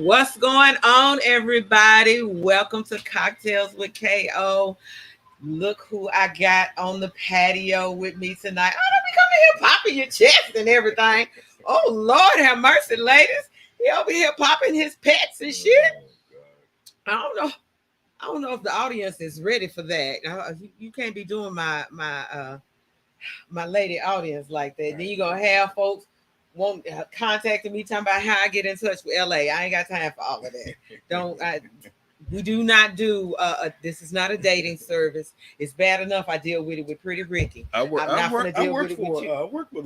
What's going on, everybody? Welcome to Cocktails with KO. Look who I got on the patio with me tonight. Oh, don't be coming here popping your chest and everything. Oh, Lord, have mercy, ladies. He over here popping his pets and shit. I don't know. I don't know if the audience is ready for that. You can't be doing my lady audience like that. Then you gonna have folks won't contacting me talking about how I get in touch with LA. I ain't got time for all of that. We do not do this is not a dating service. It's bad enough I deal with it with Pretty Ricky. I worked with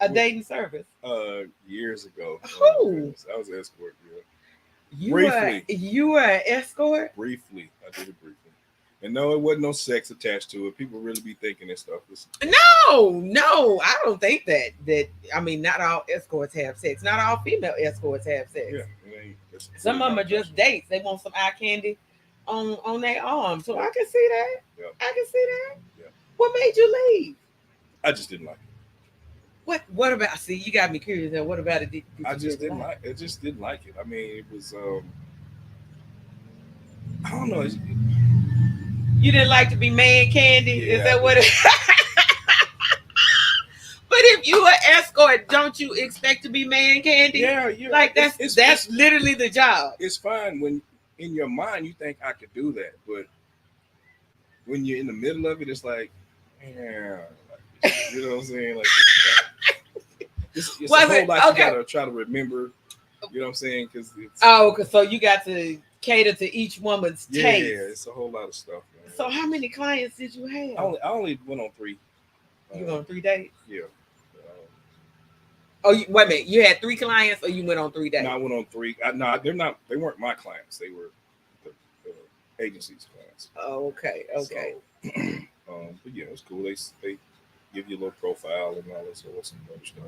a dating service years ago. Who? I was Escort. Yeah. You were an Escort? Briefly. I did it briefly. And no, it wasn't no sex attached to it. People really be thinking this stuff. No, I don't think that. I mean, not all escorts have sex. Not all female escorts have sex. Yeah, some of them are just dates. They want some eye candy on their arm. So I can see that. Yeah. I can see that. Yeah. What made you leave? I just didn't like it. What about? See, you got me curious. Now, what about it? I just didn't like it. Just didn't like it. I mean, it was. I don't know. You didn't like to be man candy? Yeah, is that what it But if you are escort, don't you expect to be man candy? Yeah. Like that's literally the job. It's fine when in your mind you think I could do that, but when you're in the middle of it, it's like, yeah, you know what I'm saying? Like it's a whole lot you gotta try to remember. You know what I'm saying? Because so you got to cater to each woman's taste. Yeah, it's a whole lot of stuff, man. So how many clients did you have? I only went on 3. You went on 3 dates? Yeah. Wait a minute. You had 3 clients, or you went on 3 dates? No, I went on 3. No, they're not. They weren't my clients. They were the agency's clients. Oh, okay. So, but yeah, it was cool. They give you a little profile and all this some other stuff.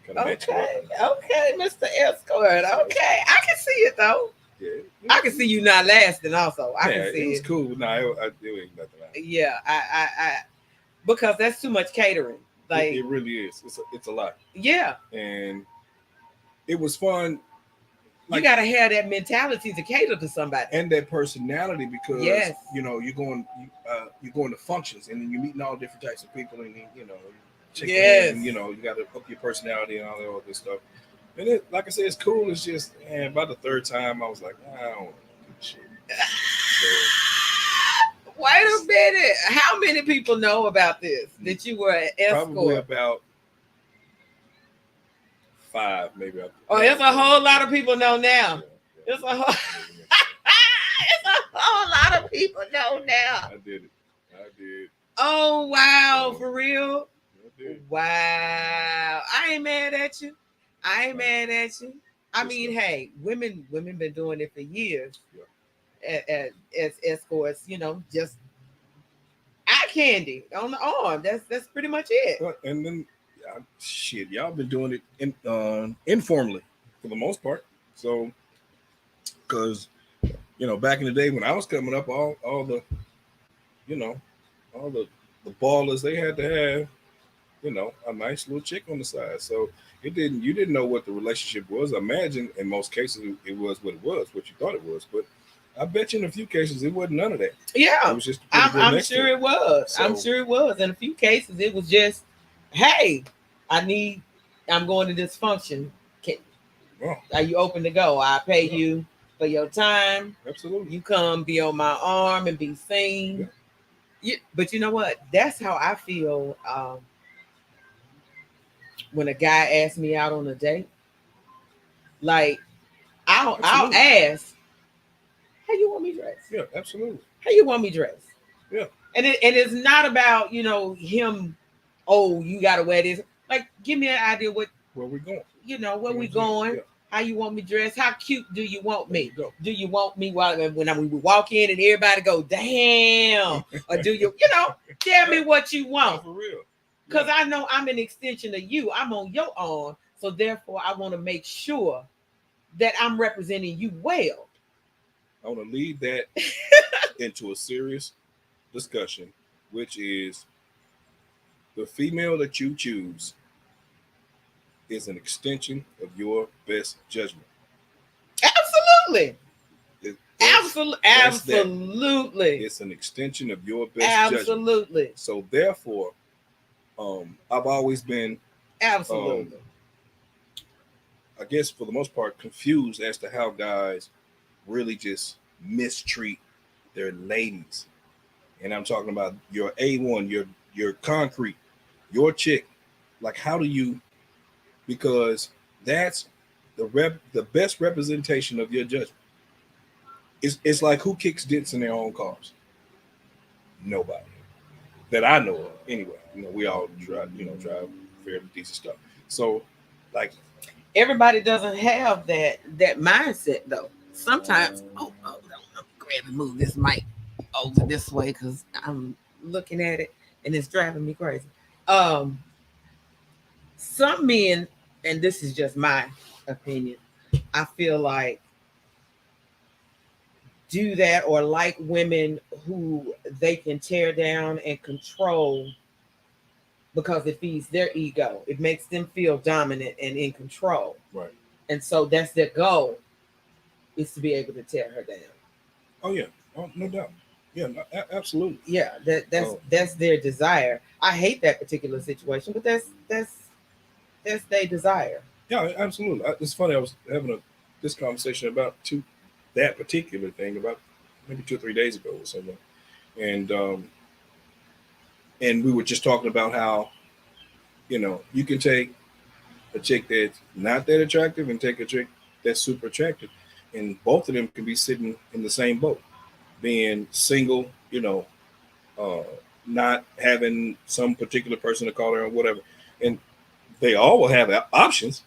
Okay, Mr. Escort. Okay, I can see it though. Yeah, I can see you not lasting. Also, I can see it was cool. No, it ain't nothing. Yeah, I because that's too much catering. Like it really is. It's a lot. Yeah, and it was fun. Like, you gotta have that mentality to cater to somebody and that personality because you're going to functions and then you're meeting all different types of people and in, you got to up your personality and all that other stuff. And it, like I said, it's cool. It's just, by the 3rd time, I was like, I don't want to do shit. Wait a minute. How many people know about this? That you were an escort? Probably about 5, maybe. It's a whole lot of people know now. Yeah. It's a whole lot of people know now. I did. Oh, wow. For real? Wow. I ain't mad at you. I mean, hey, women been doing it for years as escorts, just eye candy on the arm. That's pretty much it. And then shit, y'all been doing it informally for the most part. So, because back in the day when I was coming up, all the you know all the ballers, they had to have a nice little chick on the side. So you didn't know what the relationship was. I imagine in most cases it was what you thought it was, but I bet you in a few cases it wasn't none of that. Yeah, it was just I'm sure it was. So, I'm sure it was. In a few cases, it was just, hey, I'm going to this function. Are you open to go? I pay you for your time. Absolutely. You come be on my arm and be seen. Yeah. But you know what? That's how I feel when a guy asks me out on a date. Like, I'll ask, how you want me dressed? Yeah, absolutely. How you want me dressed? Yeah. And it's not about, him, oh, you gotta wear this. Like, give me an idea where we going. Where we going, how you want me dressed, how cute do you want me? Do you want me when we walk in and everybody go, damn? Or do you, tell me what you want? For real. Because I know I'm an extension of you. I'm on your arm. So therefore, I want to make sure that I'm representing you well. I want to lead that into a serious discussion, which is the female that you choose is an extension of your best judgment. Absolutely. Absolutely. It's an extension of your best judgment. Absolutely. So therefore, I've always been absolutely. I guess for the most part confused as to how guys really just mistreat their ladies. And I'm talking about your A1, your concrete, your chick. Like, how do you? Because that's the best representation of your judgment. It's like, who kicks dents in their own cars? Nobody that I know of. Anyway, we all drive fairly decent stuff. So, like, everybody doesn't have that mindset though. Sometimes, I'm grab and move this mic over this way because I'm looking at it and it's driving me crazy. Some men, and this is just my opinion, I feel like do that or like women who they can tear down and control because it feeds their ego. It makes them feel dominant and in control. Right. And so that's their goal, is to be able to tear her down. Oh yeah. Oh, no doubt. Yeah, absolutely. Yeah, that's their desire. I hate that particular situation, but that's their desire. Yeah, absolutely. It's funny. I was having this conversation about that particular thing about maybe 2 or 3 days ago or something, and we were just talking about how you can take a chick that's not that attractive and take a chick that's super attractive, and both of them can be sitting in the same boat, being single, not having some particular person to call her or whatever, and they all will have options,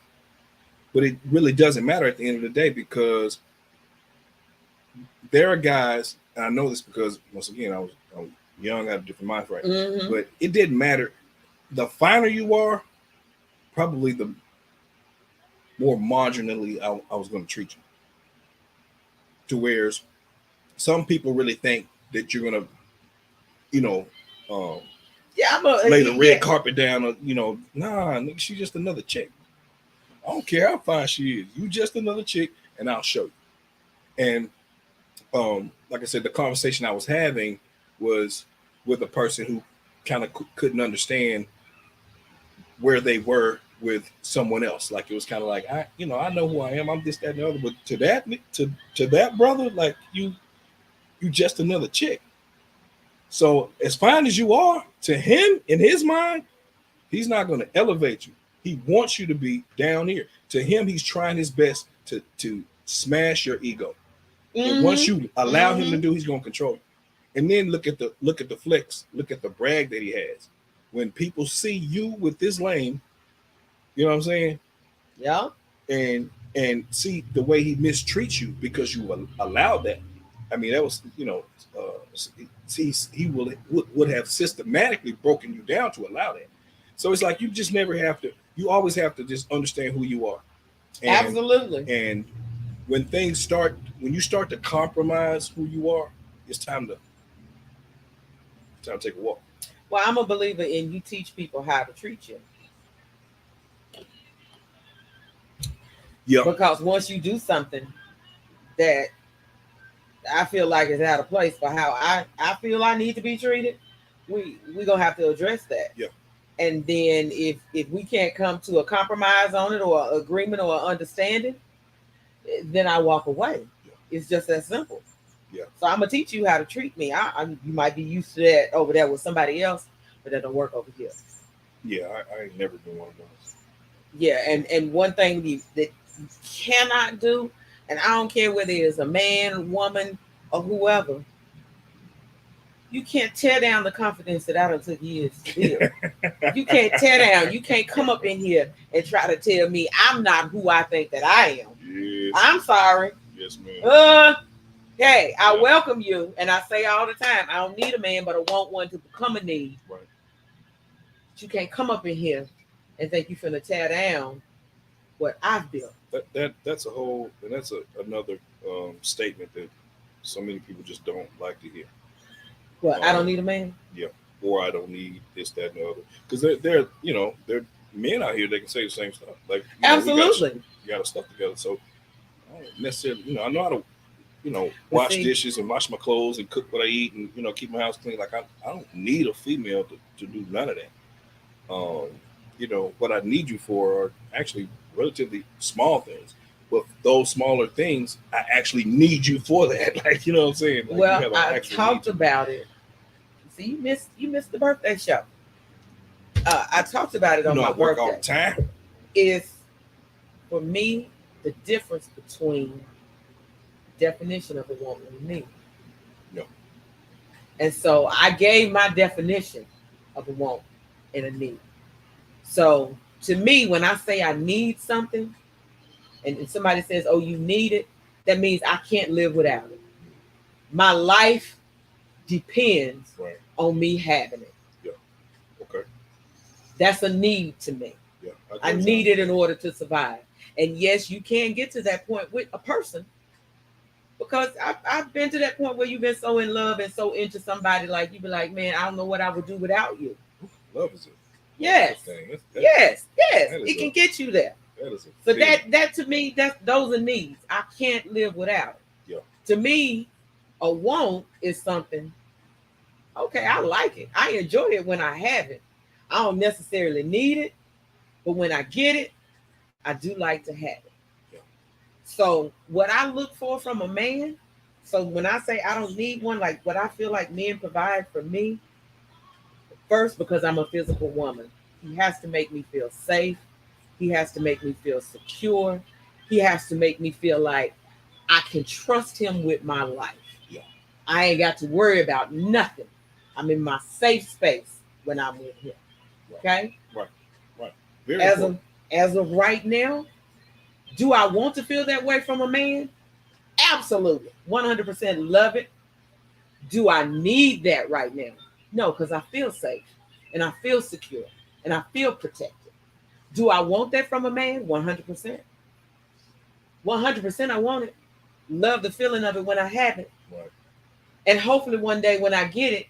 but it really doesn't matter at the end of the day, because there are guys, and I know this because once again I was young, I had a different mind frame, but it didn't matter. The finer you are, probably the more marginally I was going to treat you. To where some people really think that you're going to, lay the red carpet down. Nah, nigga, she's just another chick. I don't care how fine she is. You just another chick, and I'll show you. And like I said, the conversation I was having was with a person who kind of couldn't understand where they were with someone else. Like, it was kind of like, I know who I am. I'm this, that, and the other. But to that brother, like, you just another chick. So as fine as you are, to him, in his mind, he's not going to elevate you. He wants you to be down here. To him, he's trying his best to smash your ego. And once you allow him to do, he's going to control you. And then look at the flex, look at the brag that he has. When people see you with this lame, you know what I'm saying? Yeah. And see the way he mistreats you because you allowed that. I mean, that was, he would have systematically broken you down to allow that. So it's like you just never have to. You always have to just understand who you are. Absolutely. And when things start, when you start to compromise who you are, it's time to take a walk. Well, I'm a believer in you teach people how to treat you. Yeah. Because once you do something that I feel like is out of place for how I feel I need to be treated, we gonna have to address that. Yeah. And then if we can't come to a compromise on it or agreement or understanding, then I walk away. Yeah. It's just that simple. Yeah. So I'm gonna teach you how to treat me. You might be used to that over there with somebody else, but that don't work over here. Yeah, I ain't never been one of those. Yeah, and one thing that you cannot do, and I don't care whether it's a man, woman, or whoever, you can't tear down the confidence that I done took years to build. You can't tear down. You can't come up in here and try to tell me I'm not who I think that I am. Yes. I'm sorry. Yes, ma'am. Hey, I welcome you, and I say all the time, I don't need a man, but I want one to become a need. Right. But you can't come up in here and think you finna tear down what I've built. That's another statement that so many people just don't like to hear. Well, I don't need a man. Yeah, or I don't need this, that, and the other. Because they're men out here that can say the same stuff. Like absolutely, we got our stuff together. So I don't necessarily, I know how to, wash dishes and wash my clothes and cook what I eat and keep my house clean. Like I don't need a female to do none of that. What I need you for are actually relatively small things. But those smaller things, I actually need you for that. Like, you know what I'm saying? Like, well, I talked about it. See, you missed the birthday show. I talked about it on my birthday. All the time. Is for me the difference between definition of a woman and me. No. And so I gave my definition of a woman and a need. So to me, when I say I need something, and somebody says, "Oh, you need it," that means I can't live without it. My life depends on me having it. Yeah. Okay. That's a need to me. Yeah. I need it in order to survive. And yes, you can get to that point with a person, because I've been to that point where you've been so in love and so into somebody, like you be like, man, I don't know what I would do without you. Love is it. Yes. Yes. It can get you there. So that to me, those are needs. I can't live without it. Yeah. To me, a want is something, okay, I like it. I enjoy it when I have it. I don't necessarily need it, but when I get it, I do like to have it. Yeah. So what I look for from a man, so when I say I don't need one, like what I feel like men provide for me, first, because I'm a physical woman, he has to make me feel safe. He has to make me feel secure. He has to make me feel like I can trust him with my life. Yeah. I ain't got to worry about nothing. I'm in my safe space when I'm with him. Okay? Right. Very important. As of right now, do I want to feel that way from a man? Absolutely. 100% love it. Do I need that right now? No, because I feel safe and I feel secure and I feel protected. Do I want that from a man? 100%. 100% I want it. Love the feeling of it when I have it. Right. And hopefully one day when I get it,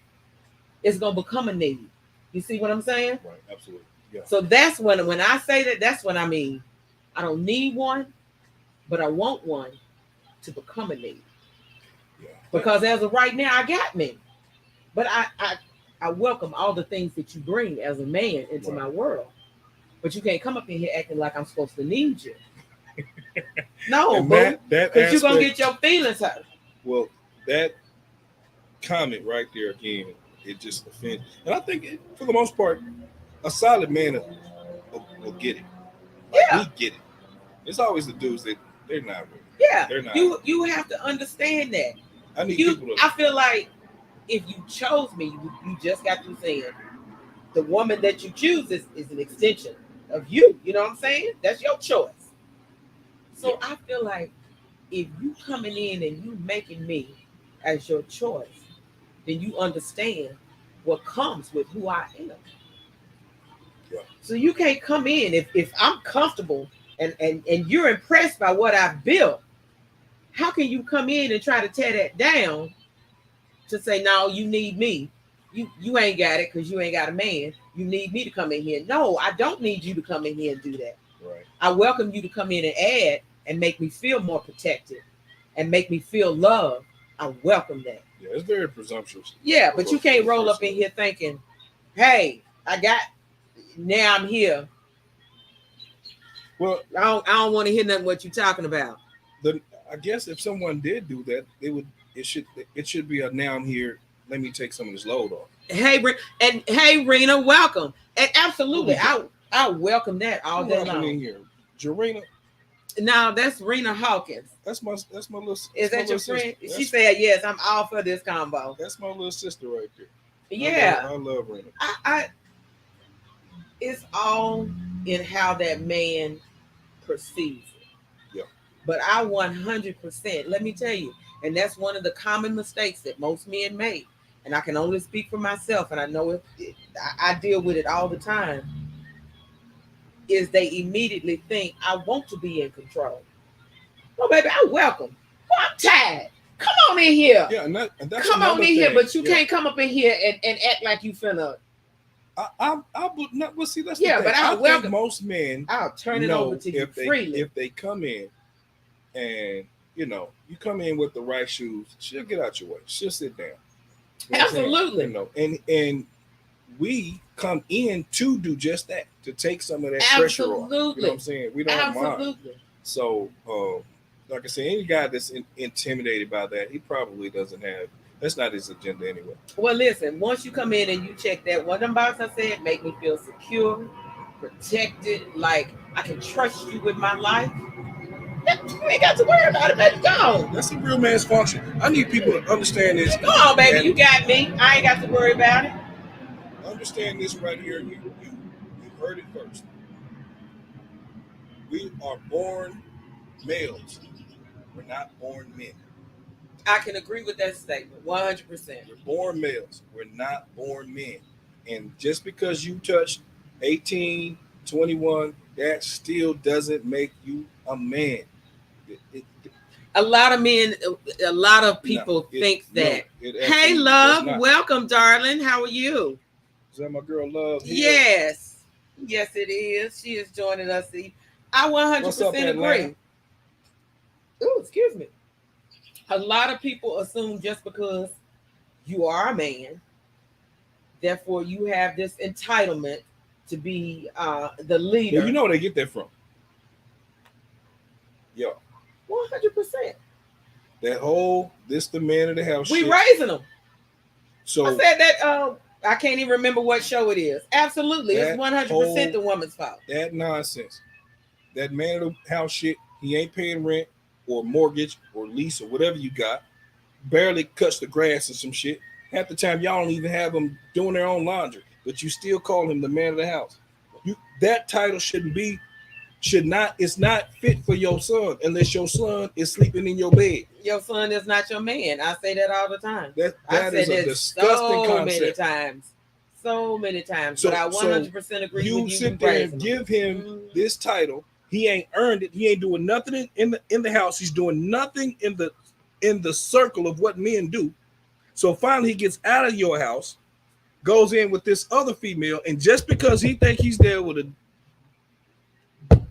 it's going to become a need. You see what I'm saying? Right, absolutely. Yeah. So that's when I say that, that's what I mean. I don't need one, but I want one to become a need. Yeah. Because as of right now, I got me. But I welcome all the things that you bring as a man into my world. But you can't come up in here acting like I'm supposed to need you. No, because you're going to get your feelings hurt. Well, that comment right there again, it just offends. And I think, for the most part, a solid man will get it. Like, we get it. It's always the dudes that they're not really. Yeah. They're not. You have to understand that. I feel like if you chose me, you just got to saying the woman that you choose is an extension of you. You know what I'm saying? That's your choice. So I feel like if you coming in and you making me as your choice, then you understand what comes with who I am. Yeah. So you can't come in if I'm comfortable and you're impressed by what I've built. How can you come in and try to tear that down to say, no, you need me? You ain't got it because you ain't got a man. You need me to come in here. No, I don't need you to come in here and do that. Right. I welcome you to come in and add and make me feel more protected and make me feel loved. I welcome that. Yeah, it's very presumptuous. Yeah, but you can't roll up in here thinking, hey, now I'm here. Well, I don't want to hear nothing what you're talking about. I guess if someone did do that, it should be a now I'm here. Let me take some of this load off. Hey, Rena, welcome. And absolutely, I welcome that all day long. In here, Jarena. No, that's Rena Hawkins. That's my little. Is that your friend? She said yes. I'm all for this combo. That's my little sister right there. Yeah, I love Rena. It's all in how that man perceives it. Yeah. But I 100%. Let me tell you, and that's one of the common mistakes that most men make. And I can only speak for myself, and I know I deal with it all the time. Is they immediately think I want to be in control. No, baby, I welcome. Oh, I'm tired. Come on in here. Yeah, and that's come on in here, but you can't come up in here and act like you finna. I would not. Well, see, that's yeah, the thing. But I welcome. Think most men. I'll turn it over to you freely. If they come in, and you come in with the right shoes, she'll get out your way. She'll sit down. Absolutely. And we come in to do just that, to take some of that pressure off. You know what I'm saying? We don't mind. So, like I said, any guy that's intimidated by that, he probably doesn't have. That's not his agenda anyway. Well, listen. Once you come in and you check that one of them boxes I said, make me feel secure, protected, like I can trust you with my life. You ain't got to worry about it, baby. Go. That's a real man's function. I need people to understand this. Go on, baby. You got me. I ain't got to worry about it. Understand this right here. You heard it first. We are born males. We're not born men. I can agree with that statement 100%. We're born males. We're not born men. And just because you touched 18, 21, that still doesn't make you a man. A lot of people think that. Hey, love, welcome, darling. How are you? Is that my girl, Love? Yes. Yes, it is. She is joining us. I 100% agree. Oh, excuse me. A lot of people assume just because you are a man, therefore you have this entitlement to be the leader. Well, you know where they get that from. Yeah. 100%. That whole, this the man of the house. We raising them. So I said that. I can't even remember what show it is. Absolutely, it's 100% the woman's fault. That nonsense. That man of the house shit. He ain't paying rent or mortgage or lease or whatever you got. Barely cuts the grass or some shit. Half the time y'all don't even have them doing their own laundry, but you still call him the man of the house. That title it's not fit for your son unless your son is sleeping in your bed. Your son is not your man. I say that all the time. That is a disgusting concept. So many times. But I 100% agree with you. You sit there and give him this title. He ain't earned it. He ain't doing nothing in the house. He's doing nothing in the circle of what men do. So finally he gets out of your house, goes in with this other female, and just because he think he's there with a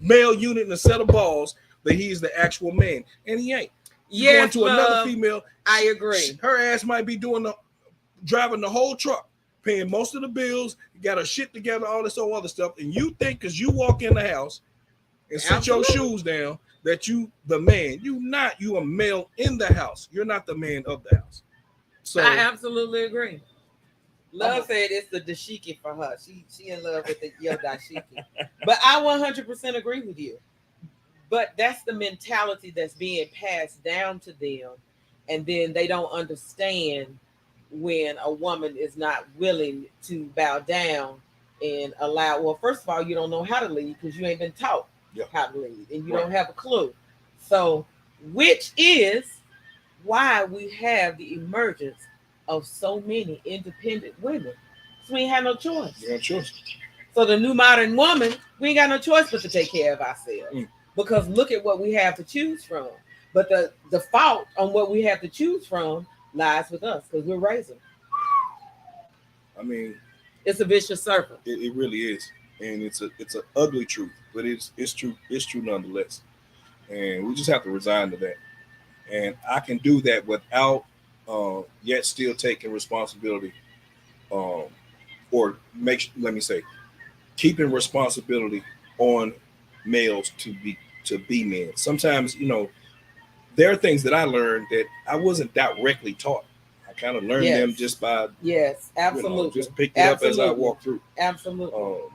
male unit and a set of balls, that he's the actual man, and he ain't. Yes, going to another female. I agree. Her ass might be driving the whole truck, paying most of the bills, got her shit together, all this other stuff, and you think because you walk in the house and set your shoes down that you the man. You a male in the house. You're not the man of the house. So I absolutely agree. Love said it's the dashiki for her. She in love with the yo dashiki. But I 100% agree with you. But that's the mentality that's being passed down to them, and then they don't understand when a woman is not willing to bow down and allow. Well, first of all, you don't know how to lead because you ain't been taught how to lead, and you don't have a clue. So, which is why we have the emergence of so many independent women. So we ain't have no choice. You have choice. So the new modern woman, we ain't got no choice but to take care of ourselves. Because look at what we have to choose from. But the fault on what we have to choose from lies with us because we're raising. I mean, it's a vicious circle. It really is, and it's an ugly truth, but it's true. It's true nonetheless, and we just have to resign to that. And I can do that without yet still taking responsibility, or let me say, keeping responsibility on males to be men. Sometimes, there are things that I learned that I wasn't directly taught. I kind of learned them just by absolutely, just picked it up as I walked through. Absolutely.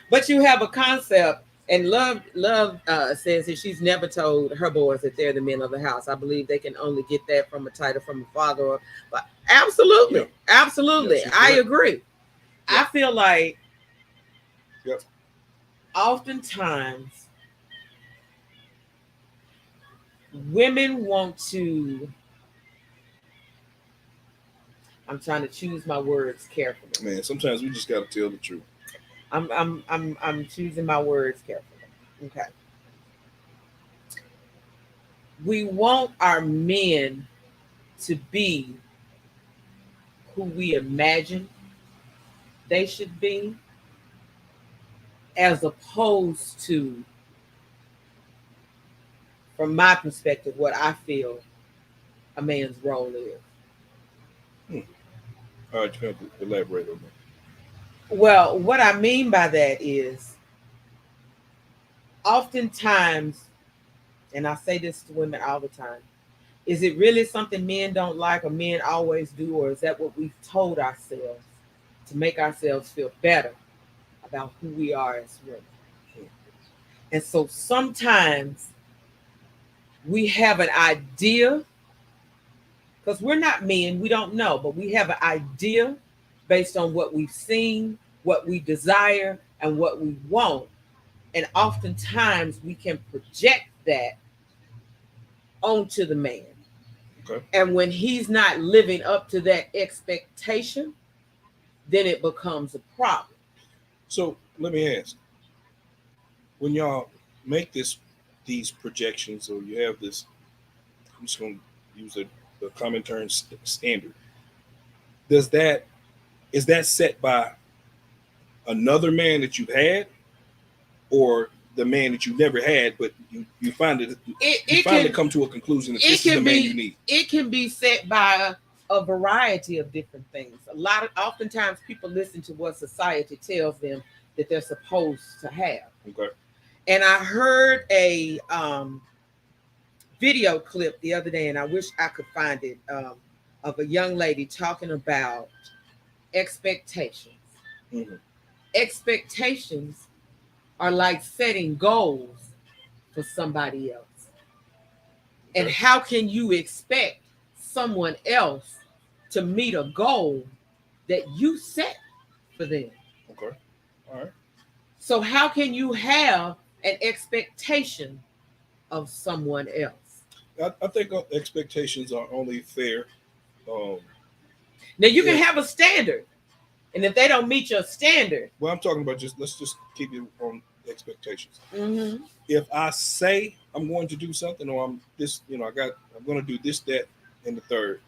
But you have a concept, and love says that she's never told her boys that they're the men of the house. I believe they can only get that from a title from a father. But absolutely, absolutely, I agree. I feel like oftentimes women want to. I'm trying to choose my words carefully. Man, sometimes we just got to tell the truth. I'm choosing my words carefully. Okay. We want our men to be who we imagine they should be, as opposed to, from my perspective, what I feel a man's role is. All right, you have to elaborate on that. Well, what I mean by that is, oftentimes, and I say this to women all the time, is it really something men don't like or men always do, or is that what we've told ourselves to make ourselves feel better about who we are as women? And so sometimes we have an idea, because we're not men, we don't know, but we have an idea based on what we've seen, what we desire, and what we want. And oftentimes we can project that onto the man. Okay. And when he's not living up to that expectation, then it becomes a problem. So let me ask, when y'all make these projections, or you have this, I'm just going to use the common term standard, is that set by another man that you've had, or the man that you never had, but you find it finally come to a conclusion that this is the man you need? It can be set by a variety of different things. Oftentimes people listen to what society tells them that they're supposed to have. Okay. And I heard a video clip the other day, and I wish I could find it, of a young lady talking about expectations. Mm-hmm. Expectations are like setting goals for somebody else. Okay. And how can you expect someone else to meet a goal that you set for them? Okay. All right. So how can you have an expectation of someone else? I think expectations are only fair. Now you can have a standard, and if they don't meet your standard, well, I'm talking about let's just keep it on expectations. Mm-hmm. If I say I'm going to do something, or I'm going to do this, that, and the third,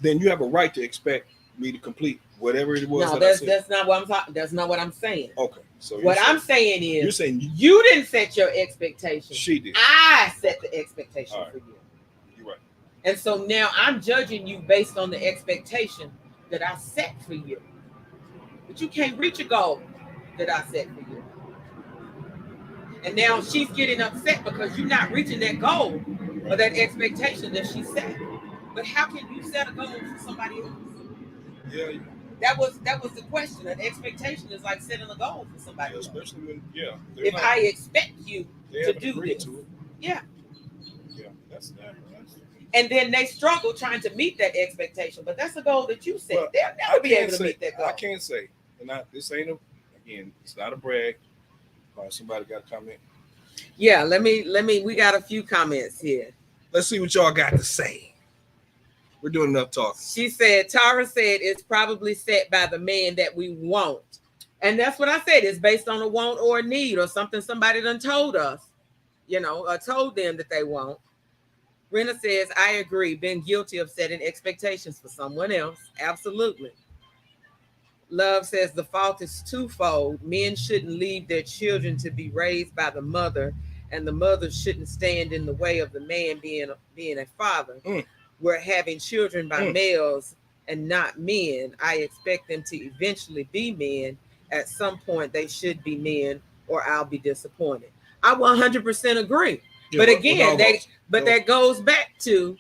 then you have a right to expect me to complete whatever it was. No, that's not what I'm talking. That's not what I'm saying. Okay, so what I'm saying is, you're saying you didn't set your expectations. She did. I set the expectation right. for you. You're right. And so now I'm judging you based on the expectation that I set for you. But you can't reach a goal that I set for you. And now she's getting upset because you're not reaching that goal or that expectation that she set. But how can you set a goal for somebody else? Yeah. That was the question. An expectation is like setting a goal for somebody else. Especially when, if I expect you to do this. Yeah. Yeah, that's that. And then they struggle trying to meet that expectation. But that's a goal that you set. Well, they'll never be able to meet that goal. I can't say. And this ain't it's not a brag. Somebody got a comment? Yeah, let me. We got a few comments here. Let's see what y'all got to say. We're doing enough talking. She said, Tara said it's probably set by the man that we want. And that's what I said. It's based on a want or a need or something somebody done told us, or told them that they want. Rena says, I agree. Been guilty of setting expectations for someone else. Absolutely. Love says the fault is twofold. Men shouldn't leave their children to be raised by the mother, and the mother shouldn't stand in the way of the man being a father. We're having children by males and not men. I expect them to eventually be men. At some point, they should be men, or I'll be disappointed. I 100% agree. Yeah, but again, that goes back to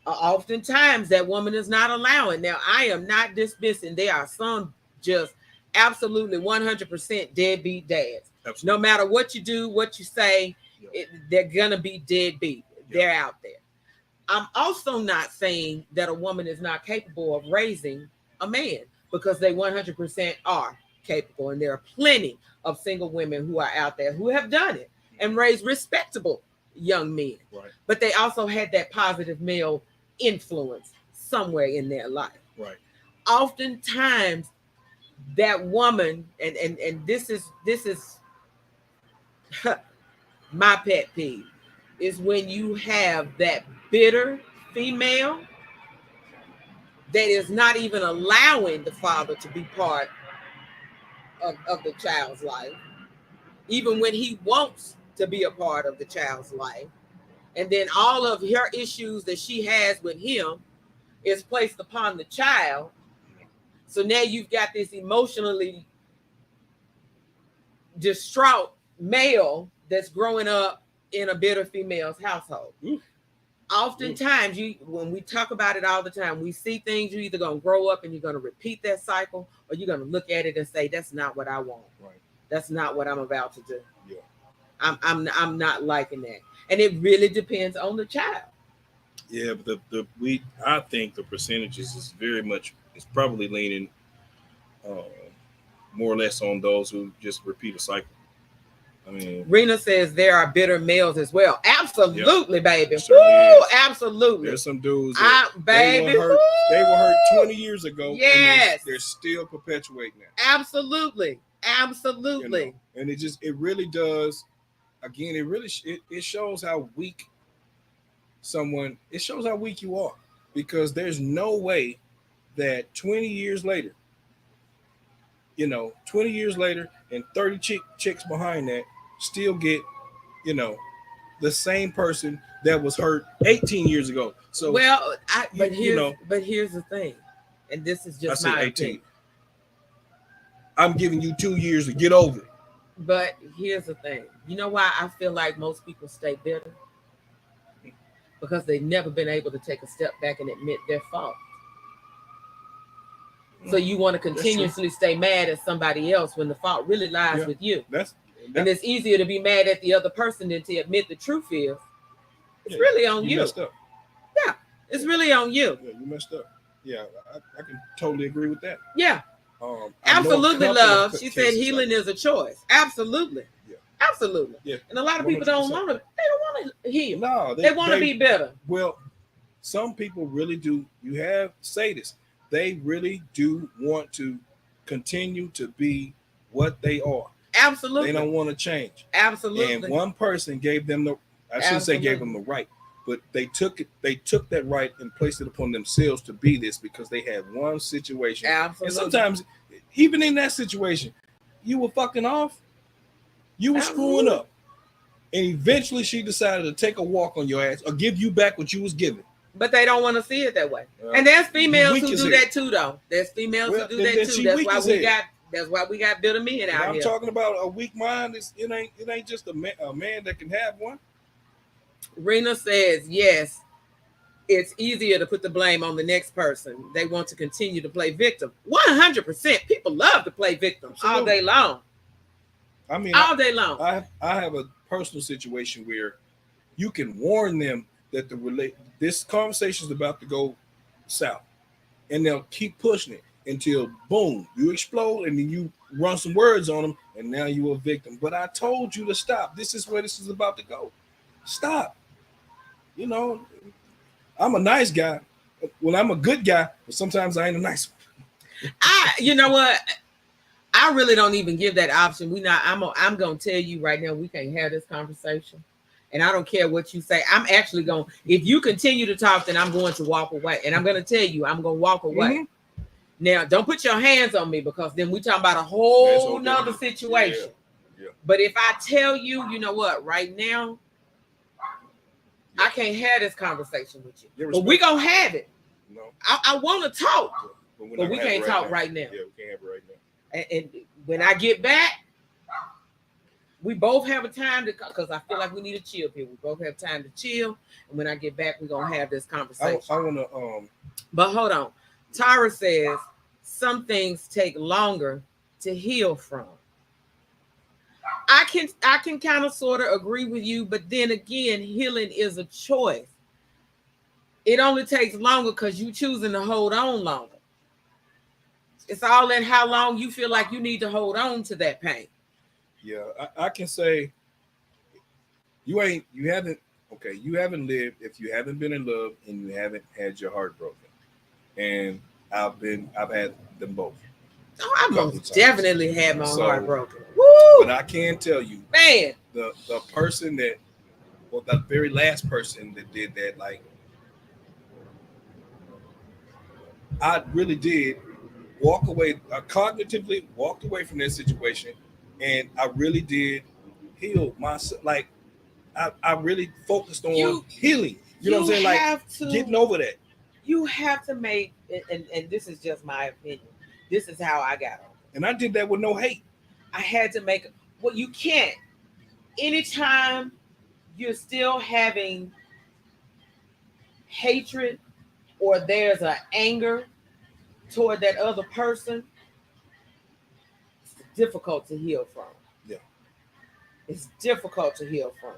oftentimes that woman is not allowing. Now, I am not dismissing. There are some just absolutely 100% deadbeat dads. Absolutely. No matter what you do, what you say, they're gonna be deadbeat. They're out there. I'm also not saying that a woman is not capable of raising a man, because they 100% are capable, and there are plenty of single women who are out there who have done it and raised respectable young men. Right. But they also had that positive male influence somewhere in their life. Right. Oftentimes that woman, and this is my pet peeve, is when you have that bitter female that is not even allowing the father to be part of the child's life, even when he wants to be a part of the child's life. And then all of her issues that she has with him is placed upon the child. So now you've got this emotionally distraught male that's growing up in a bitter female's household. Oftentimes, when we talk about it all the time, we see things, you're either going to grow up and you're going to repeat that cycle, or you're going to look at it and say, that's not what I want. Right. That's not what I'm about to do. Yeah. I'm not liking that. And it really depends on the child. Yeah, but I think the percentages is very much, it's probably leaning more or less on those who just repeat a cycle. I mean, Rena says there are bitter males as well. Absolutely, baby. Woo, absolutely. There's some dudes that they were hurt 20 years ago. Yes. And they're still perpetuating that. Absolutely. Absolutely. And it really does. Again, it shows how weak it shows how weak you are, because there's no way that 20 years later, 20 years later and 30 chicks behind that still get, the same person that was hurt 18 years ago. So, well, but here's the thing, and this is just my 18. Opinion. I'm giving you 2 years to get over it. But here's the thing. You know why I feel like most people stay bitter? Because they've never been able to take a step back and admit their fault. So you want to continuously stay mad at somebody else when the fault really lies with you. And it's easier to be mad at the other person than to admit the truth is. It's really on you. Messed up. Yeah, it's really on you. Yeah, you messed up. Yeah, I can totally agree with that. Yeah. Absolutely, love. She said healing is a choice. Absolutely. Yeah. Absolutely. Yeah. And a lot of people don't want to. They don't want to heal. No, they want to be better. Well, some people really do. You have sadists. They really do want to continue to be what they are. Absolutely. They don't want to change. Absolutely. And one person gave them I shouldn't say gave them the right, but they took that right and placed it upon themselves to be this, because they had one situation. Absolutely. And sometimes, even in that situation, you were fucking off. You were screwing up. And eventually she decided to take a walk on your ass or give you back what you was given. But they don't want to see it that way. And there's females who do that too, though. There's females who do that too. That's why we got bitter men out here. I'm talking about a weak mind. It ain't just a man that can have one. Rena says, yes, it's easier to put the blame on the next person. They want to continue to play victim. 100%. People love to play victim all day long. I mean, all day long. I have a personal situation where you can warn them that this conversation is about to go south, and they'll keep pushing it until boom, you explode, and then you run some words on them, and now you're a victim. But I told you to stop. This is where this is about to go. Stop. I'm a nice guy. Well, I'm a good guy, but sometimes I ain't a nice one. You know what? I really don't even give that option. I'm gonna tell you right now, we can't have this conversation. And I don't care what you say. I'm actually going, if you continue to talk, then I'm going to walk away. And I'm going to tell you, I'm going to walk away. Mm-hmm. Now, don't put your hands on me, because then we're talking about a whole nother situation. Yeah. But if I tell you, you know what, right now, I can't have this conversation with you. But we're going to have it. No. I want to talk, but we can't talk right now. Yeah, we can't have it right now. And when I get back, we both have a time to, because I feel like we need to chill here. We both have time to chill. And when I get back, we're going to have this conversation. I want to... But hold on. Tara says some things take longer to heal from. I can kind of sort of agree with you, but then again, healing is a choice. It only takes longer because you're choosing to hold on longer. It's all in how long you feel like you need to hold on to that pain. Yeah, I can say you haven't lived if you haven't been in love and you haven't had your heart broken. And I've had them both. Oh, I most definitely had my heart broken. Woo! But I can tell you, man, the person that, well, the very last person that did that, like, I really did walk away, cognitively walked away from that situation. And I really did heal myself. Like, I really focused on healing. You know what I'm saying? Like, getting over that. You have to make, and this is just my opinion. This is how I got on. And I did that with no hate. I had to make, well, you can't. Anytime you're still having hatred or there's an anger toward that other person, difficult to heal from. Yeah. It's difficult to heal from.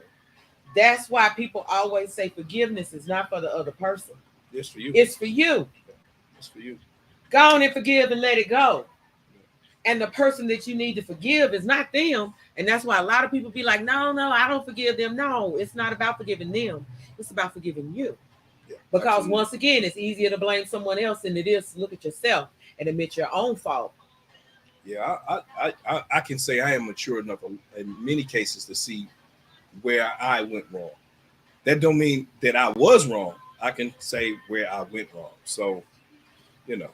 That's why people always say forgiveness is not for the other person. It's for you. It's for you. It's for you. Go on and forgive and let it go. And the person that you need to forgive is not them. And that's why a lot of people be like, no, I don't forgive them. No, it's not about forgiving them. It's about forgiving you. Yeah, because absolutely. Once again, it's easier to blame someone else than it is to look at yourself and admit your own fault. Yeah, I can say I am mature enough in many cases to see where I went wrong. That don't mean that I was wrong. I can say where I went wrong. So, you know.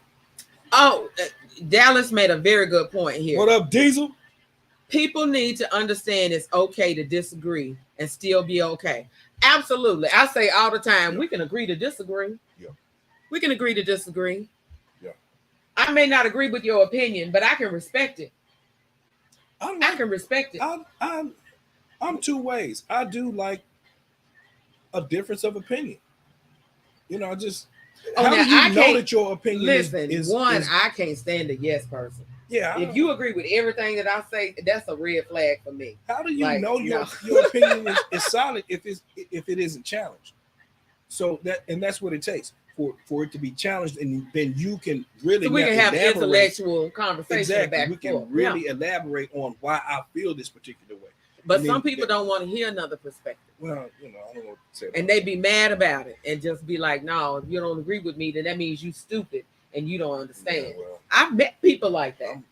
Oh, Dallas made a very good point here. What up, Diesel? People need to understand it's okay to disagree and still be okay. Absolutely. I say all the time, we can agree to disagree. Yeah. We can agree to disagree. Yeah. I may not agree with your opinion, but I can respect it. I can respect it. I'm two ways. I do like a difference of opinion. You know, just how do you know that your opinion is I can't stand a yes person. Yeah. If you agree with everything that I say, that's a red flag for me. How do you know your opinion is solid if it isn't challenged? So that's what it takes for it to be challenged, and then you can really. So we can have intellectual conversation. Exactly. Back we can really elaborate on why I feel this particular way. But some people don't want to hear another perspective. Well, you know, I don't know what to say. And they be mad about it and just be like, no, if you don't agree with me, then that means you stupid and you don't understand. Yeah, well, I've met people like that.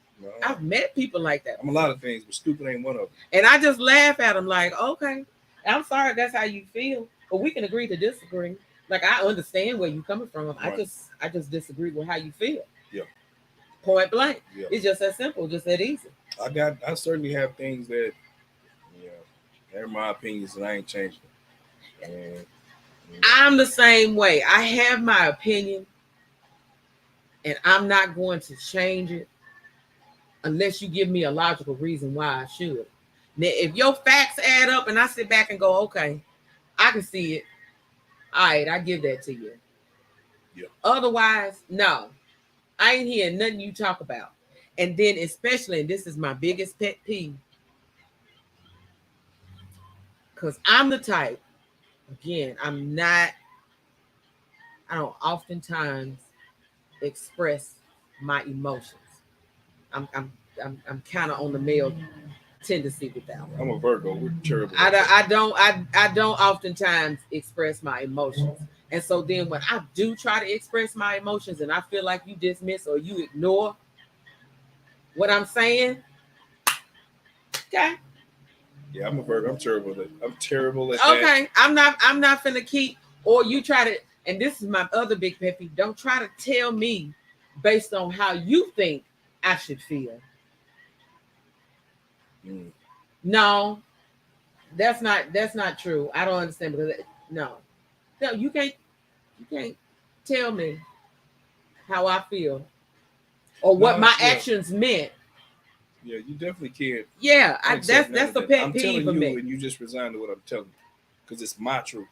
I've met people like that. I'm a lot of things, but stupid ain't one of them. And I just laugh at them like, okay, I'm sorry if that's how you feel, but we can agree to disagree. Like, I understand where you're coming from. Right. I just disagree with how you feel. Yeah. Point blank. Yeah. It's just that simple, just that easy. I certainly have things that, they're my opinions, and I ain't changing them. And, I'm the same way. I have my opinion, and I'm not going to change it unless you give me a logical reason why I should. Now, if your facts add up and I sit back and go, okay, I can see it. All right, I give that to you. Yeah. Otherwise, no. I ain't hearing nothing you talk about. And then especially, and this is my biggest pet peeve, because I'm the type, again, I don't oftentimes express my emotions. I'm kind of on the male tendency with that one. I'm a Virgo. We're terrible. I don't oftentimes express my emotions. And so then when I do try to express my emotions and I feel like you dismiss or you ignore, what I'm saying? Okay. Yeah, I'm a Virgo. I'm terrible at it. I'm terrible at that. Okay, I'm not finna keep, or you try to, and this is my other big pet peeve. Don't try to tell me based on how you think I should feel. No, that's not true. I don't understand because no, you can't tell me how I feel or what my actions meant. Yeah, you definitely can't. Yeah, that's a pet peeve for me. And you just resign to what I'm telling you because it's my truth.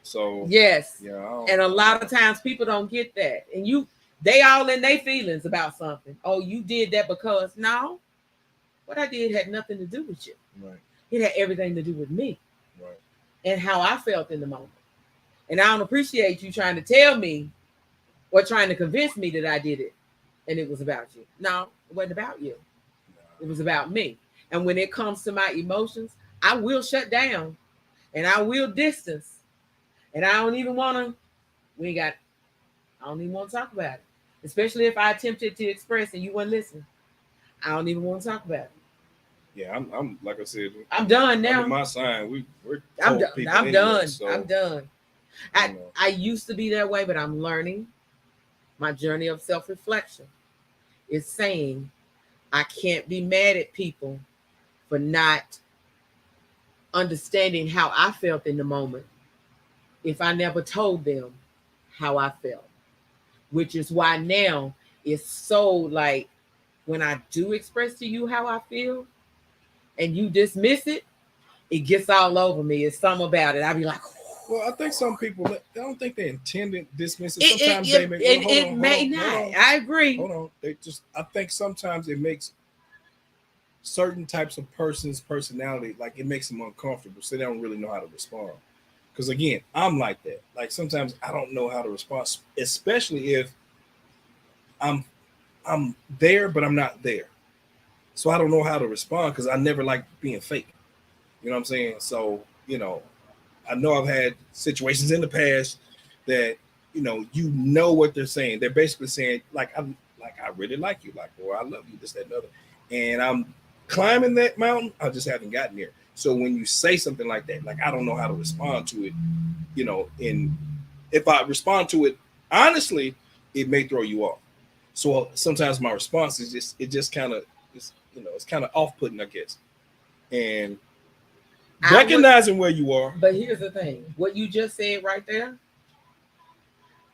So yes, yeah, and a lot of times people don't get that, and they all in their feelings about something. Oh, you did that because no, what I did had nothing to do with you. Right. It had everything to do with me. Right. And how I felt in the moment. And I don't appreciate you trying to tell me or trying to convince me that I did it and it was about you. No, it wasn't about you. It was about me. And when it comes to my emotions, I will shut down and I will distance. And I don't even want to, I don't even want to talk about it. Especially if I attempted to express and you wouldn't listen. I don't even want to talk about it. Yeah, I'm like I said, I'm done now. Under my sign, we're I'm done. I'm done. So, I'm done. I used to be that way, but I'm learning. My journey of self-reflection is saying I can't be mad at people for not understanding how I felt in the moment if I never told them how I felt, which is why now it's so like when I do express to you how I feel and you dismiss it, it gets all over me. It's something about it. I'll be like, well, I think some people, I don't think they intended dismiss it. Sometimes they make it may not. I agree. Hold on. I think sometimes it makes certain types of person's personality, like it makes them uncomfortable. So they don't really know how to respond. Because again, I'm like that. Like sometimes I don't know how to respond, especially if I'm there, but I'm not there. So I don't know how to respond because I never like being fake. You know what I'm saying? So, I know I've had situations in the past that, you know what they're saying. They're basically saying, I really like you, like, boy, I love you, this, that, and other. And I'm climbing that mountain, I just haven't gotten there. So when you say something like that, like I don't know how to respond to it, and if I respond to it honestly, it may throw you off. So sometimes my response is just kind of, it's kind of off-putting, I guess. And recognizing where you are. But here's the thing. What you just said right there,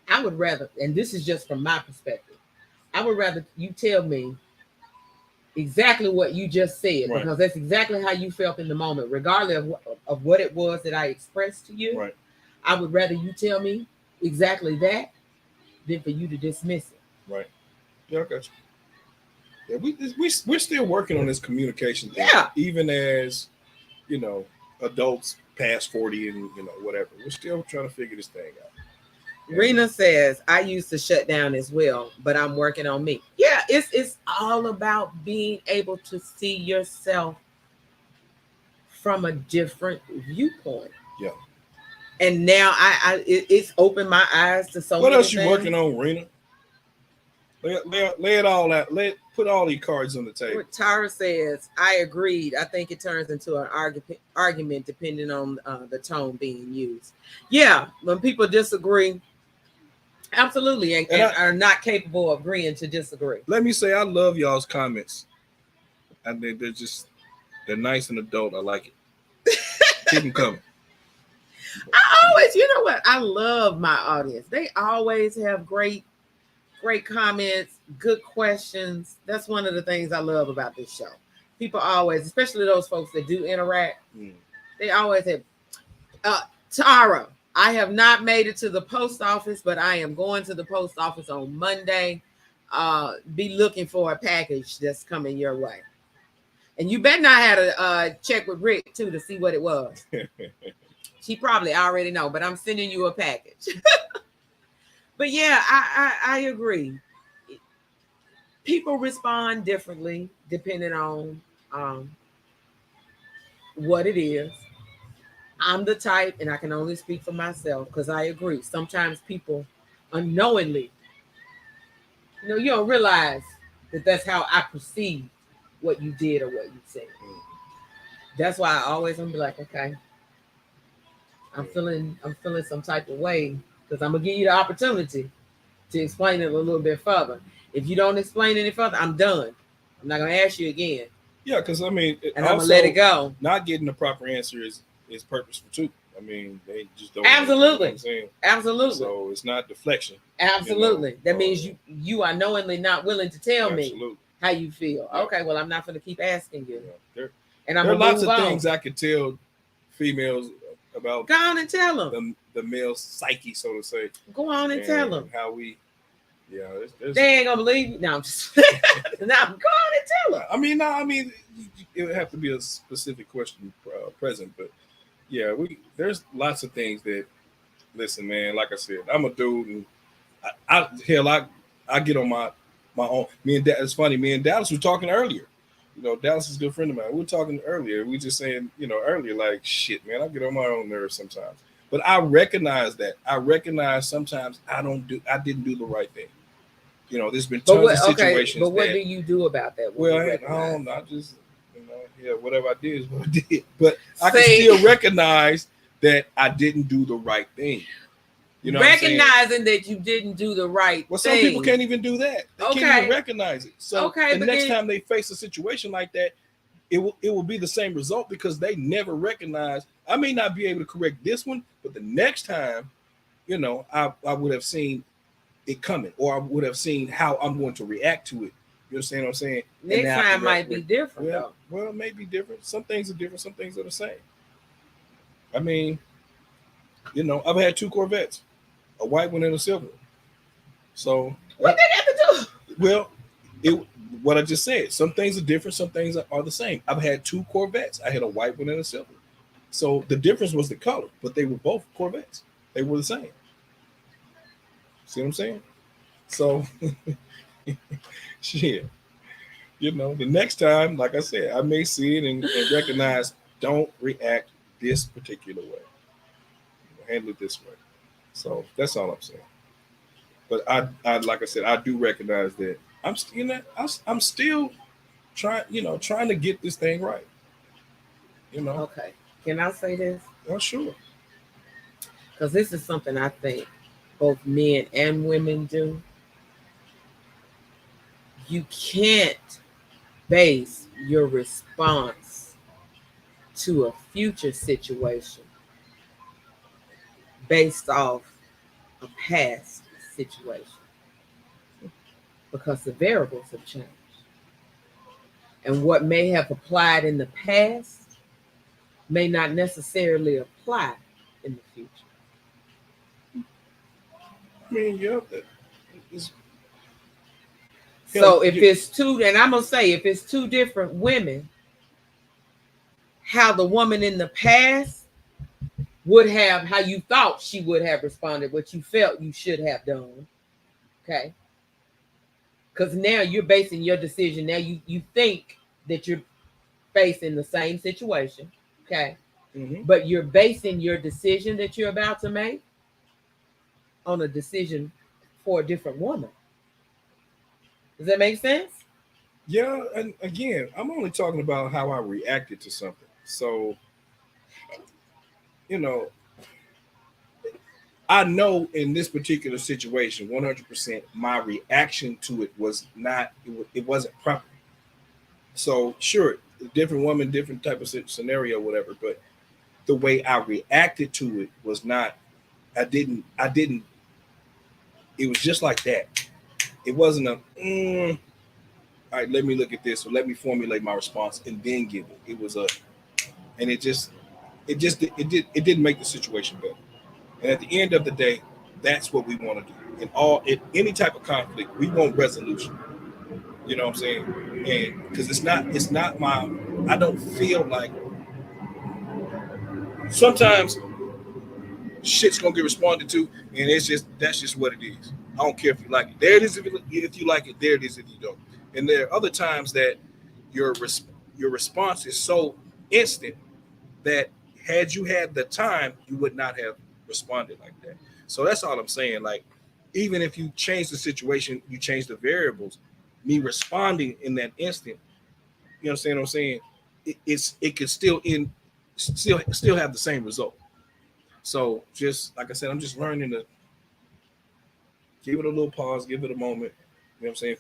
I would rather, and this is just from my perspective, I would rather you tell me exactly what you just said, right, because that's exactly how you felt in the moment, regardless of what it was that I expressed to you. Right. I would rather you tell me exactly that than for you to dismiss it. Right. Yeah, I got you. Yeah, we're still working on this communication thing. Yeah. Even as, adults past 40 and, whatever. We're still trying to figure this thing out. Rena says, I used to shut down as well, but I'm working on me. Yeah, it's all about being able to see yourself from a different viewpoint. Yeah. And now it's opened my eyes to so what many else things. You working on, Rena? Lay it all out. Put all these cards on the table. Tara says, I agreed. I think it turns into an argument depending on the tone being used. Yeah, when people disagree, absolutely, and are not capable of agreeing to disagree. Let me say, I love y'all's comments. I think they're nice and adult. I like it. Keep them coming. I always, you know what? I love my audience. They always have great comments, good questions. That's one of the things I love about this show. People always, especially those folks that do interact, they always have. Tara, I have not made it to the post office, but I am going to the post office on Monday. Be looking for a package that's coming your way. And you better not have a check with Rick, too, to see what it was. She probably already know, but I'm sending you a package. But yeah, I agree. People respond differently depending on what it is. I'm the type, and I can only speak for myself because I agree. Sometimes people unknowingly, you don't realize That's how I perceive what you did or what you said. That's why I always gonna be like, okay, I'm feeling some type of way because I'm gonna give you the opportunity to explain it a little bit further. If you don't explain any further, I'm done. I'm not gonna ask you again. Yeah, because I mean, and I'm gonna let it go. Not getting the proper answer is purposeful too. I mean, they just don't. Absolutely. You know what I'm saying? Absolutely. So it's not deflection. Absolutely. That means you are knowingly not willing to tell me how you feel. Yeah. Okay, well, I'm not going to keep asking you. Yeah. There are lots of things I could tell females about. Go on and tell them. The male psyche, so to say. Go on and tell them. How we... Yeah, they ain't gonna believe you. No, I'm just no. Go on and tell them. I mean, it would have to be a specific question present, but yeah, there's lots of things that. Listen, man. Like I said, I'm a dude, and I get on my own. It's funny. Me and Dallas were talking earlier. You know, Dallas is a good friend of mine. We were talking earlier. We just saying, earlier, like, shit, man, I get on my own nerves sometimes. But I recognize that. I recognize sometimes I didn't do the right thing. There's been tons of situations. But what do you do about that? Well, I don't know. I just, whatever I did is what I did. But I can still recognize that I didn't do the right thing. Recognizing that you didn't do the right thing. Well, some people can't even do that. They can't even recognize it. So the next time they face a situation like that, it will be the same result because they never recognize. I may not be able to correct this one, but the next time, I would have seen it coming, or I would have seen how I'm going to react to it. You understand what I'm saying? Next time might be different. Well, it may be different. Some things are different. Some things are the same. I mean, I've had 2 Corvettes, a white one and a silver. So what they got to do? Well, what I just said. Some things are different. Some things are the same. I've had 2 Corvettes. I had a white one and a silver. So the difference was the color, but they were both Corvettes. They were the same. See what I'm saying? So, shit. The next time, like I said, I may see it and recognize, don't react this particular way. Handle it this way. So that's all I'm saying. But I like I said, I do recognize that I'm still trying to get this thing right. Okay. Can I say this? Oh, sure. Because this is something I think both men and women do. You can't base your response to a future situation based off a past situation because the variables have changed. And what may have applied in the past may not necessarily apply in the future. I mean, so if it's 2, and I'm going to say, if it's 2 different women, how the woman in the past would have, how you thought she would have responded, what you felt you should have done. Okay. Because now you're basing your decision. Now you think that you're facing the same situation. Okay. Mm-hmm. But you're basing your decision that you're about to make on a decision for a different woman. Does that make sense? Yeah, and again, I'm only talking about how I reacted to something. So, I know in this particular situation, 100%, my reaction to it was not, it wasn't proper. So, sure, different woman, different type of scenario, whatever, but the way I reacted to it was not, I didn't, it was just like that. It wasn't all right, let me look at this, or let me formulate my response and then give it. It was and it didn't make the situation better. And at the end of the day, that's what we want to do. In any type of conflict, we want resolution. You know what I'm saying? And because it's not I don't feel like sometimes shit's gonna get responded to, and that's just what it is. I don't care if you like it. There it is if you like it. There it is if you don't. And there are other times that your response is so instant that had you had the time, you would not have responded like that. So that's all I'm saying. Like, even if you change the situation, you change the variables, me responding in that instant, you understand what I'm saying? It could still have the same result. So just like I said, I'm just learning to give it a little pause, give it a moment. You know what I'm saying?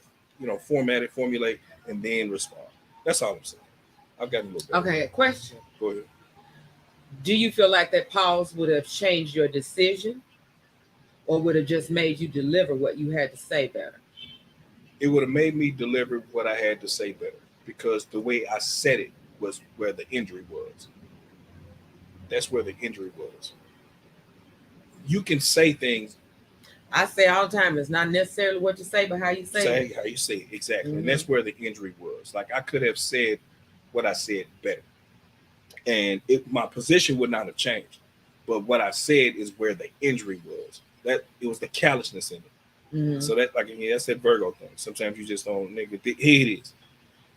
Format it, formulate, and then respond. That's all I'm saying. I've gotten a little better. Okay, question. Go ahead. Do you feel like that pause would have changed your decision, or would have just made you deliver what you had to say better? It would have made me deliver what I had to say better, because the way I said it was where the injury was. That's where the injury was. You can say things. I say all the time, it's not necessarily what you say, but how you say it. How you say it, exactly. Mm-hmm. And that's where the injury was. Like, I could have said what I said better, and my position would not have changed. But what I said is where the injury was. That it was the callousness in it. Mm-hmm. So that, like, that's that Virgo thing. Sometimes you just don't, nigga, here it is.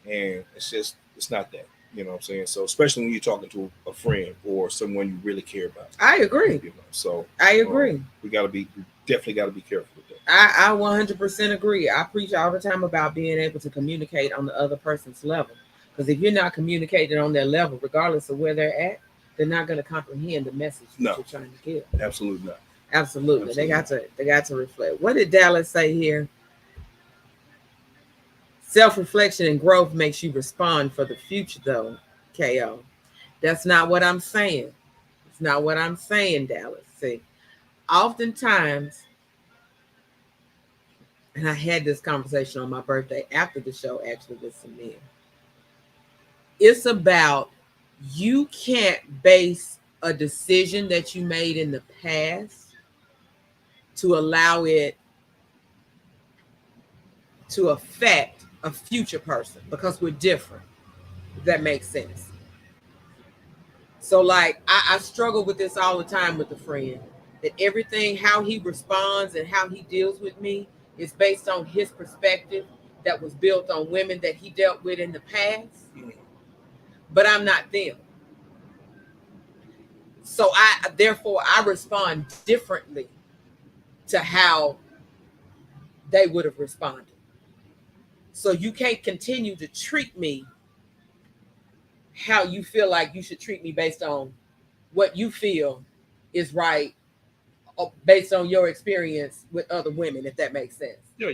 And it's not that. You know what I'm saying? So especially when you're talking to a friend or someone you really care about. I agree. So I agree. We definitely got to be careful with that. I 100% agree. I preach all the time about being able to communicate on the other person's level. Because if you're not communicating on their level, regardless of where they're at, they're not going to comprehend the message that you're trying to give. Absolutely not. Absolutely. They got to reflect. What did Dallas say here? Self-reflection and growth makes you respond for the future, though, KO. That's not what I'm saying. It's not what I'm saying, Dallas. See, oftentimes, and I had this conversation on my birthday after the show, actually, with some men. It's about, you can't base a decision that you made in the past to allow it to affect a future person, because we're different. If that makes sense. So, like, I struggle with this all the time with a friend, that everything, how he responds and how he deals with me, is based on his perspective that was built on women that he dealt with in the past. But I'm not them. So therefore I respond differently to how they would have responded. So you can't continue to treat me how you feel like you should treat me based on what you feel is right, based on your experience with other women, if that makes sense. Yeah.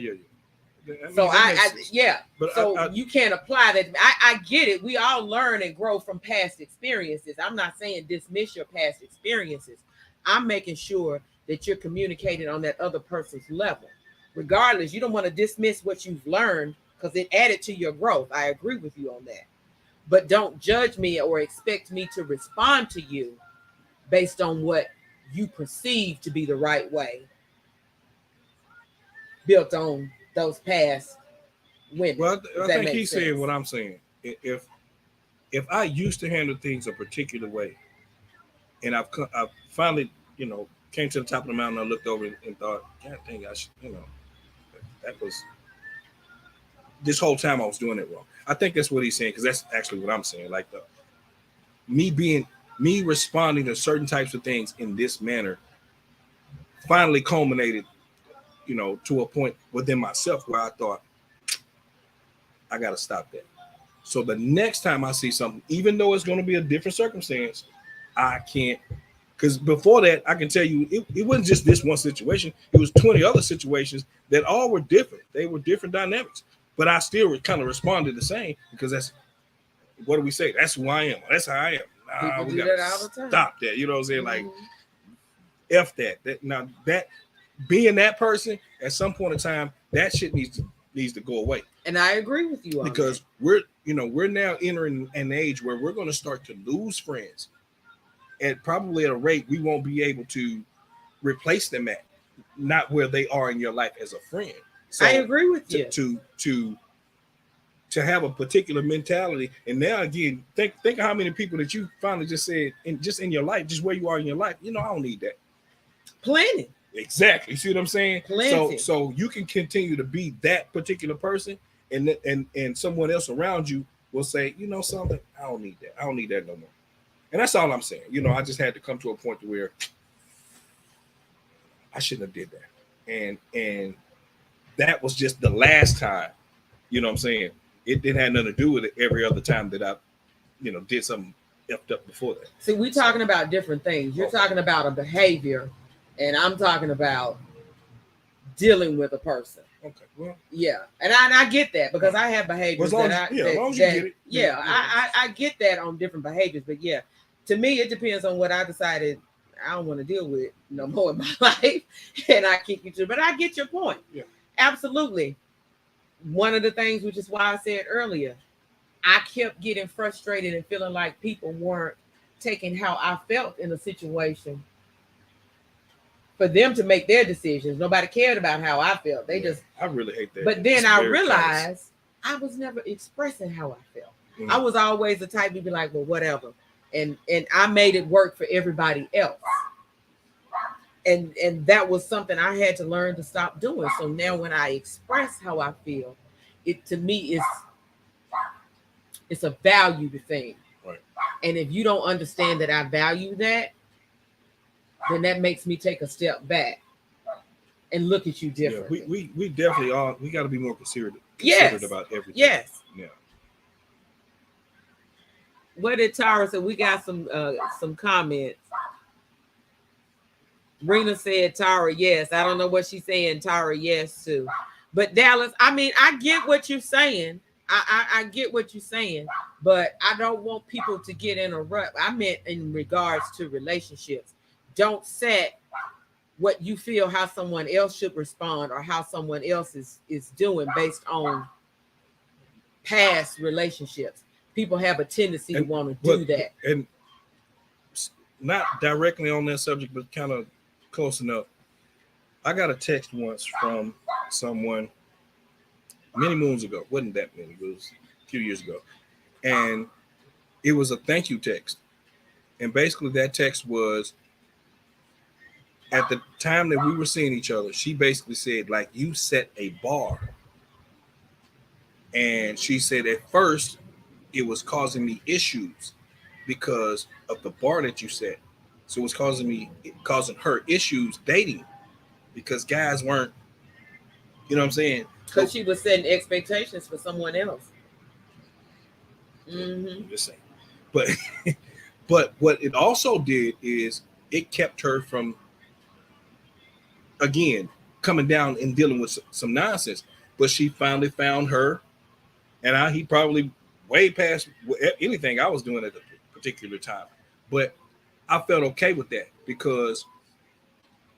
So you can't apply that. I get it. We all learn and grow from past experiences. I'm not saying dismiss your past experiences. I'm making sure that you're communicating on that other person's level. Regardless, you don't want to dismiss what you've learned because it added to your growth. I agree with you on that. But don't judge me or expect me to respond to you based on what you perceive to be the right way, built on those past women. Well, I think he's saying what I'm saying. If I used to handle things a particular way, and I've finally, came to the top of the mountain, I looked over and thought, God dang, I should, that was, this whole time I was doing it wrong. I think that's what he's saying, because that's actually what I'm saying. Like, me responding to certain types of things in this manner finally culminated, to a point within myself where I thought, I got to stop that. So the next time I see something, even though it's going to be a different circumstance, I can't, because before that, I can tell you, it wasn't just this one situation. It was 20 other situations that all were different. They were different dynamics, but I still kind of responded the same, because that's, what do we say? That's who I am. That's how I am. We got to stop that. You know what I'm saying? Mm-hmm. Like, F that. Now, that being that person, at some point in time, that shit needs to go away. And I agree with you on because that. we're now entering an age where we're going to start to lose friends, and probably at a rate we won't be able to replace them at, not where they are in your life as a friend. So I agree with you. To have a particular mentality, and now again, think of how many people that you finally just said, in your life, just where you are in your life. I don't need that. Plenty. Exactly. See what I'm saying? Plenty. So you can continue to be that particular person, and someone else around you will say, something, I don't need that. I don't need that no more. And that's all I'm saying. I just had to come to a point to where I shouldn't have did that. And that was just the last time You know what I'm saying? It didn't have nothing to do with it every other time that I, did something effed up before that. See, we're talking about different things. You're talking about a behavior, and I'm talking about dealing with a person. Okay, well, yeah, and I get that because I have behaviors I get that on different behaviors, but yeah, to me it depends on what I decided I don't want to deal with no more in my life, and I kick you to. But I get your point. Yeah, absolutely. One of the things, which is why I said earlier, I kept getting frustrated and feeling like people weren't taking how I felt in a situation for them to make their decisions. Nobody cared about how I felt. They just. I really hate that. But then I realized I was never expressing how I felt. I was always the type to be like, well, whatever. And I made it work for everybody else. And that was something I had to learn to stop doing. So now when I express how I feel, it to me it's a valued thing. Right. And if you don't understand that I value that, then that makes me take a step back and look at you differently. Yeah, we definitely are. We got to be more considerate about everything. Yes. Yeah. What did Tara say? We got some comments. Rena said Tara, yes. I don't know what she's saying. Tara, yes too. But Dallas, I mean, I get what you're saying. I get what you're saying, but I don't want people to get in a rut. I meant in regards to relationships. Don't set what you feel how someone else should respond or how someone else is doing based on past relationships. People have a tendency to want to do that. And not directly on that subject, but kind of close enough. I got a text once from someone many moons ago. Wasn't that many, it was a few years ago. And it was a thank you text. And basically that text was, at the time that we were seeing each other, she basically said, like, you set a bar. And she said at first it was causing me issues because of the bar that you set. So it was causing her issues dating because guys weren't, you know what I'm saying? Because she was setting expectations for someone else. I'm just saying. But what it also did is it kept her from, again, coming down and dealing with some nonsense. But she finally found her, and he probably way past anything I was doing at the particular time. But I felt okay with that because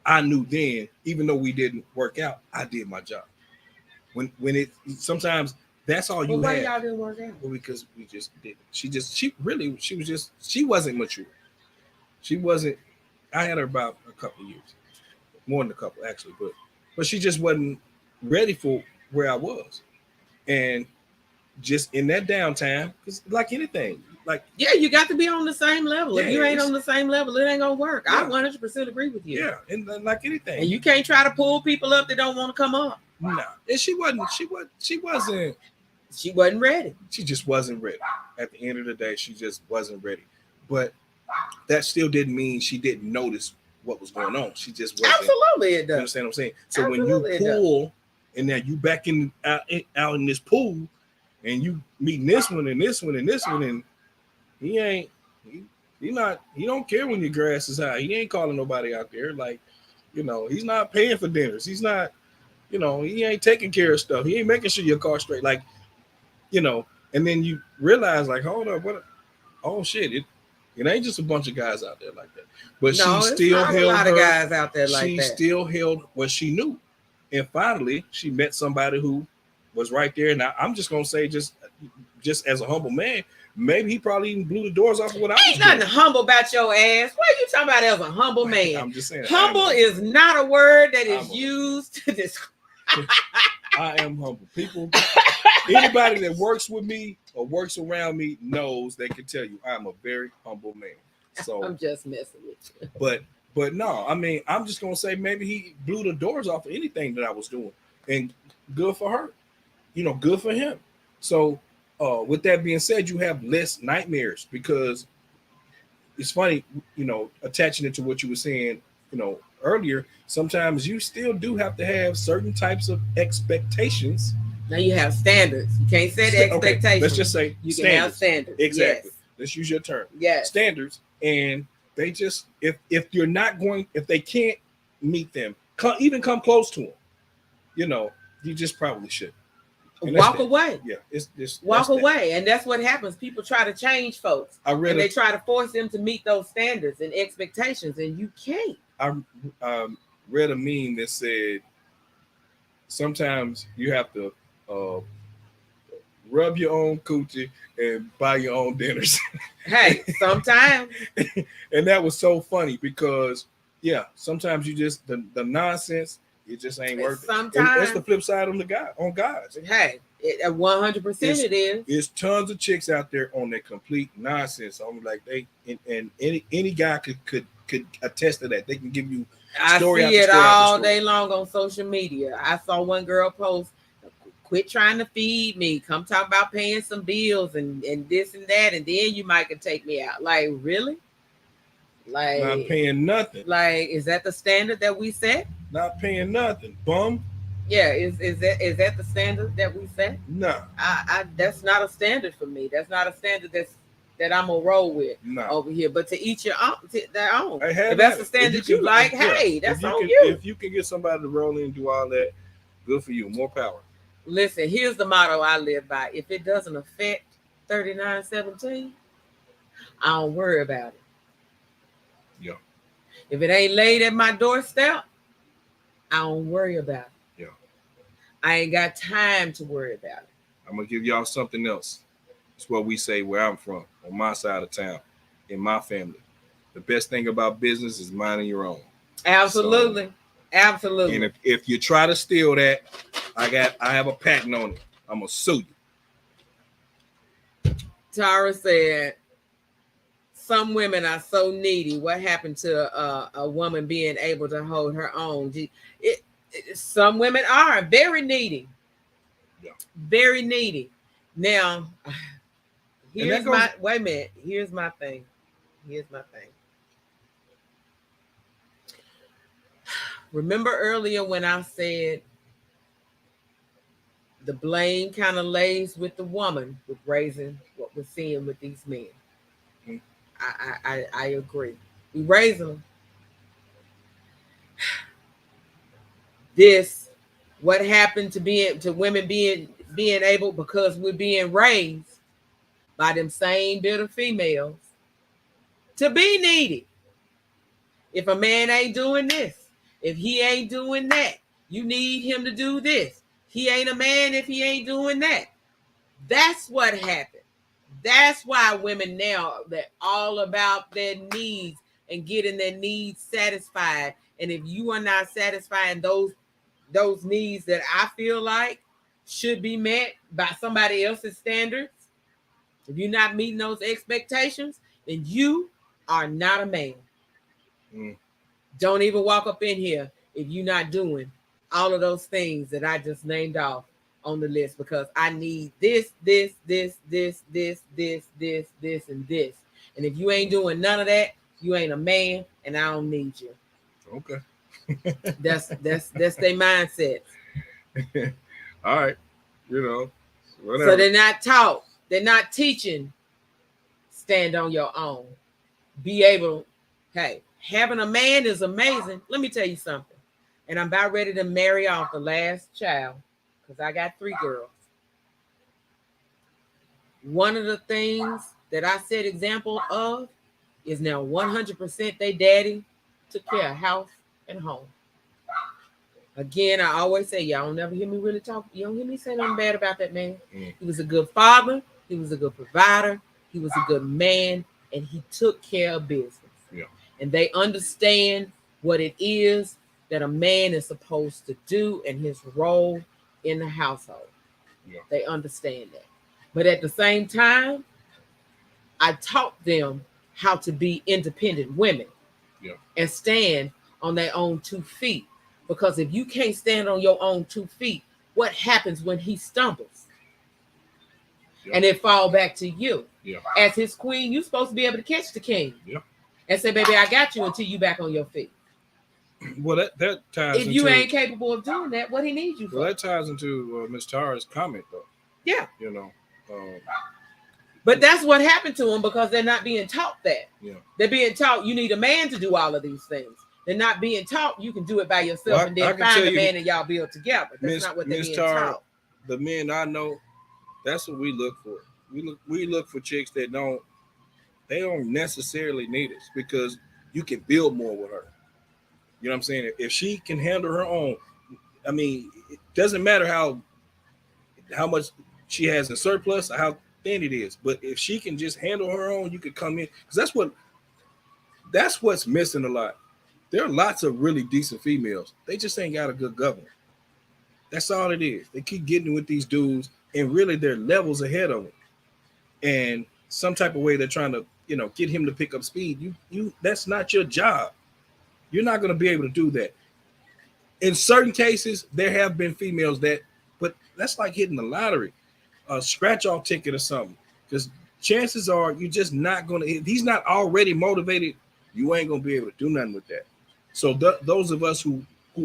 I knew then, even though we didn't work out, I did my job. When it sometimes that's all you why had. Y'all didn't work out? Well, because we just didn't. She wasn't mature. She wasn't. I had her about a couple of years, more than a couple actually, but she just wasn't ready for where I was, and just in that downtime, because like anything, like you got to be on the same level. If you ain't on the same level, it ain't gonna work. I 100% agree with you. Yeah, and like anything, and you can't try to pull people up that don't want to come up. No, and she wasn't ready. She just wasn't ready. At the end of the day, she just wasn't ready. But that still didn't mean she didn't notice what was going on. She just wasn't. Absolutely, it does. You understand what I'm saying? So absolutely, when you pull, and now you back out in this pool, and you meeting this one and this one and this one, and he don't care when your grass is high. He ain't calling nobody out there. Like, he's not paying for dinners. He's not, he ain't taking care of stuff. He ain't making sure your car's straight. Like, and then you realize, like, hold up, oh shit, it ain't just a bunch of guys out there like that. But she still held a lot of guys out there like that. She still held what she knew. And finally, she met somebody who was right there. Now, I'm just gonna say, just as a humble man, maybe he probably even blew the doors off of what I was doing. Ain't nothing humble about your ass. What are you talking about as a humble man? I'm just saying. Humble is not a word that is used to describe. I am humble. People, anybody that works with me or works around me knows, they can tell you I'm a very humble man. So I'm just messing with you. But no, I mean, I'm just gonna say maybe he blew the doors off of anything that I was doing, and good for her, good for him. So with that being said, you have less nightmares because it's funny, attaching it to what you were saying, earlier. Sometimes you still do have to have certain types of expectations Now you have standards. You can't set expectations. Okay, let's just say you standards. Can have standards. Exactly. Yes. Let's use your term. Yes. Standards, and they just if you're not going, if they can't meet them, even come close to them, you just probably should walk away. Yeah, it's just walk away, and that's what happens. People try to change folks, they try to force them to meet those standards and expectations, and you can't. I read a meme that said sometimes you have to rub your own coochie and buy your own dinners. Hey, sometimes. And that was so funny because, sometimes you just, the nonsense, it just ain't worth sometimes. It. And that's the flip side on guys. Hey, 100% it is. There's tons of chicks out there on that complete nonsense. I'm like, and any guy could attest to that. They can give you story I see it all day long on social media. I saw one girl post, quit trying to feed me. Come talk about paying some bills and this and that, and then you might could take me out. Like, really? Like, not paying nothing. Like, is that the standard that we set? Not paying nothing, bum. Yeah, is that the standard that we set? No. I that's not a standard for me. That's not a standard that I'm gonna roll with over here. But to each their own. If that's the standard you like, hey, that's on you. If you can get somebody to roll in and do all that, good for you. More power. Listen, here's the motto I live by. If it doesn't affect 3917, I don't worry about it. Yeah. If it ain't laid at my doorstep, I don't worry about it. Yeah. I ain't got time to worry about it. I'm going to give y'all something else. It's what we say where I'm from, on my side of town, in my family. The best thing about business is minding your own. Absolutely. So, absolutely. And if you try to steal that, I have a patent on it. I'm going to sue you. Tara said, some women are so needy. What happened to a woman being able to hold her own? Some women are very needy. Yeah. Very needy. Now, wait a minute. Here's my thing. Remember earlier when I said the blame kind of lays with the woman with raising what we're seeing with these men. Mm-hmm. I agree. We raise them. What happened to women being able, because we're being raised by them same bitter females to be needy. If a man ain't doing this, if he ain't doing that, you need him to do this. He ain't a man if he ain't doing that. That's what happened. That's why women now, they're all about their needs and getting their needs satisfied. And if you are not satisfying those needs that I feel like should be met by somebody else's standards, if you're not meeting those expectations, then you are not a man. Mm. Don't even walk up in here if you're not doing all of those things that I just named off on the list, because I need this, and this. And if you ain't doing none of that, you ain't a man, and I don't need you. Okay. That's their mindset. All right. Whatever. So they're not taught. They're not teaching. Stand on your own. Be able. Hey, having a man is amazing. Let me tell you something. And I'm about ready to marry off the last child, because I got 3 girls. One of the things that I set example of is now 100% they daddy took care of house and home. Again, I always say, y'all don't never hear me really talk. You don't hear me say nothing bad about that man. Mm. He was a good father. He was a good provider. He was a good man, and he took care of business. Yeah. And they understand what it is that a man is supposed to do and his role in the household. Yeah. They understand that. But at the same time, I taught them how to be independent women. Yeah. And stand on their own 2 feet. Because if you can't stand on your own 2 feet, what happens when he stumbles? Yeah. And it fall back to you. Yeah. As his queen, you're supposed to be able to catch the king. Yeah. And say, baby, I got you until you back on your feet. Well, that ties if you ain't capable of doing that, what he needs you for. Well, that ties into Ms. Tara's comment, though. Yeah. You know. But that's what happened to them because they're not being taught that. Yeah. They're being taught you need a man to do all of these things. They're not being taught you can do it by yourself and then find a man and y'all build together. That's not what they're being taught. The men I know, that's what we look for. We look for chicks that don't necessarily need us because you can build more with her. You know what I'm saying? If she can handle her own, I mean, it doesn't matter how much she has in surplus or how thin it is, but if she can just handle her own, you could come in because that's what's missing a lot. There are lots of really decent females. They just ain't got a good governor. That's all it is. They keep getting with these dudes, and really they're levels ahead of them. And some type of way they're trying to, get him to pick up speed. You that's not your job. You're not going to be able to do that. In certain cases, there have been females but that's like hitting the lottery, a scratch-off ticket or something. Because chances are you're just not going to, if he's not already motivated, you ain't going to be able to do nothing with that. So those of us who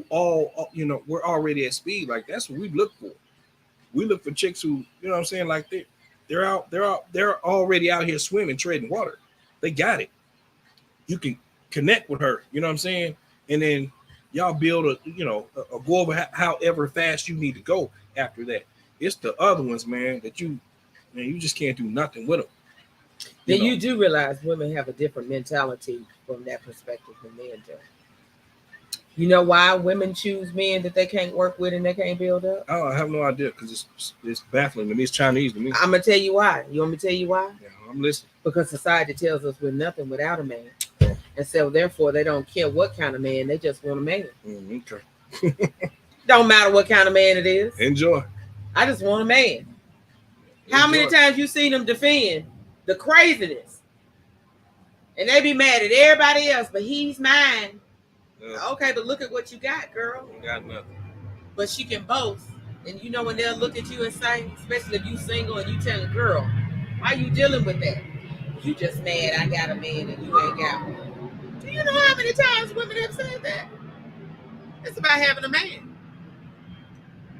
all, we're already at speed, like that's what we look for. We look for chicks who, you know what I'm saying, like they're already out here swimming, treading water. They got it. You can connect with her, you know what I'm saying? And then y'all build a go over however fast you need to go after that. It's the other ones, man, that you just can't do nothing with them. Then you do realize women have a different mentality from that perspective than men do. You know why women choose men that they can't work with and they can't build up? Oh, I have no idea because it's baffling to me. It's Chinese to me. I'm going to tell you why. You want me to tell you why? Yeah, I'm listening. Because society tells us we're nothing without a man. And so therefore they don't care what kind of man. They just want a man. Okay. Don't matter what kind of man it is. Enjoy. I just want a man. How many times you seen them defend the craziness? And they be mad at everybody else, but he's mine. Okay, but look at what you got, girl. You got nothing. But she can boast. And you know when they'll look at you and say, especially if you single and you tell a girl, why you dealing with that? You just mad I got a man and you ain't got one. Do you know how many times women have said that? It's about having a man.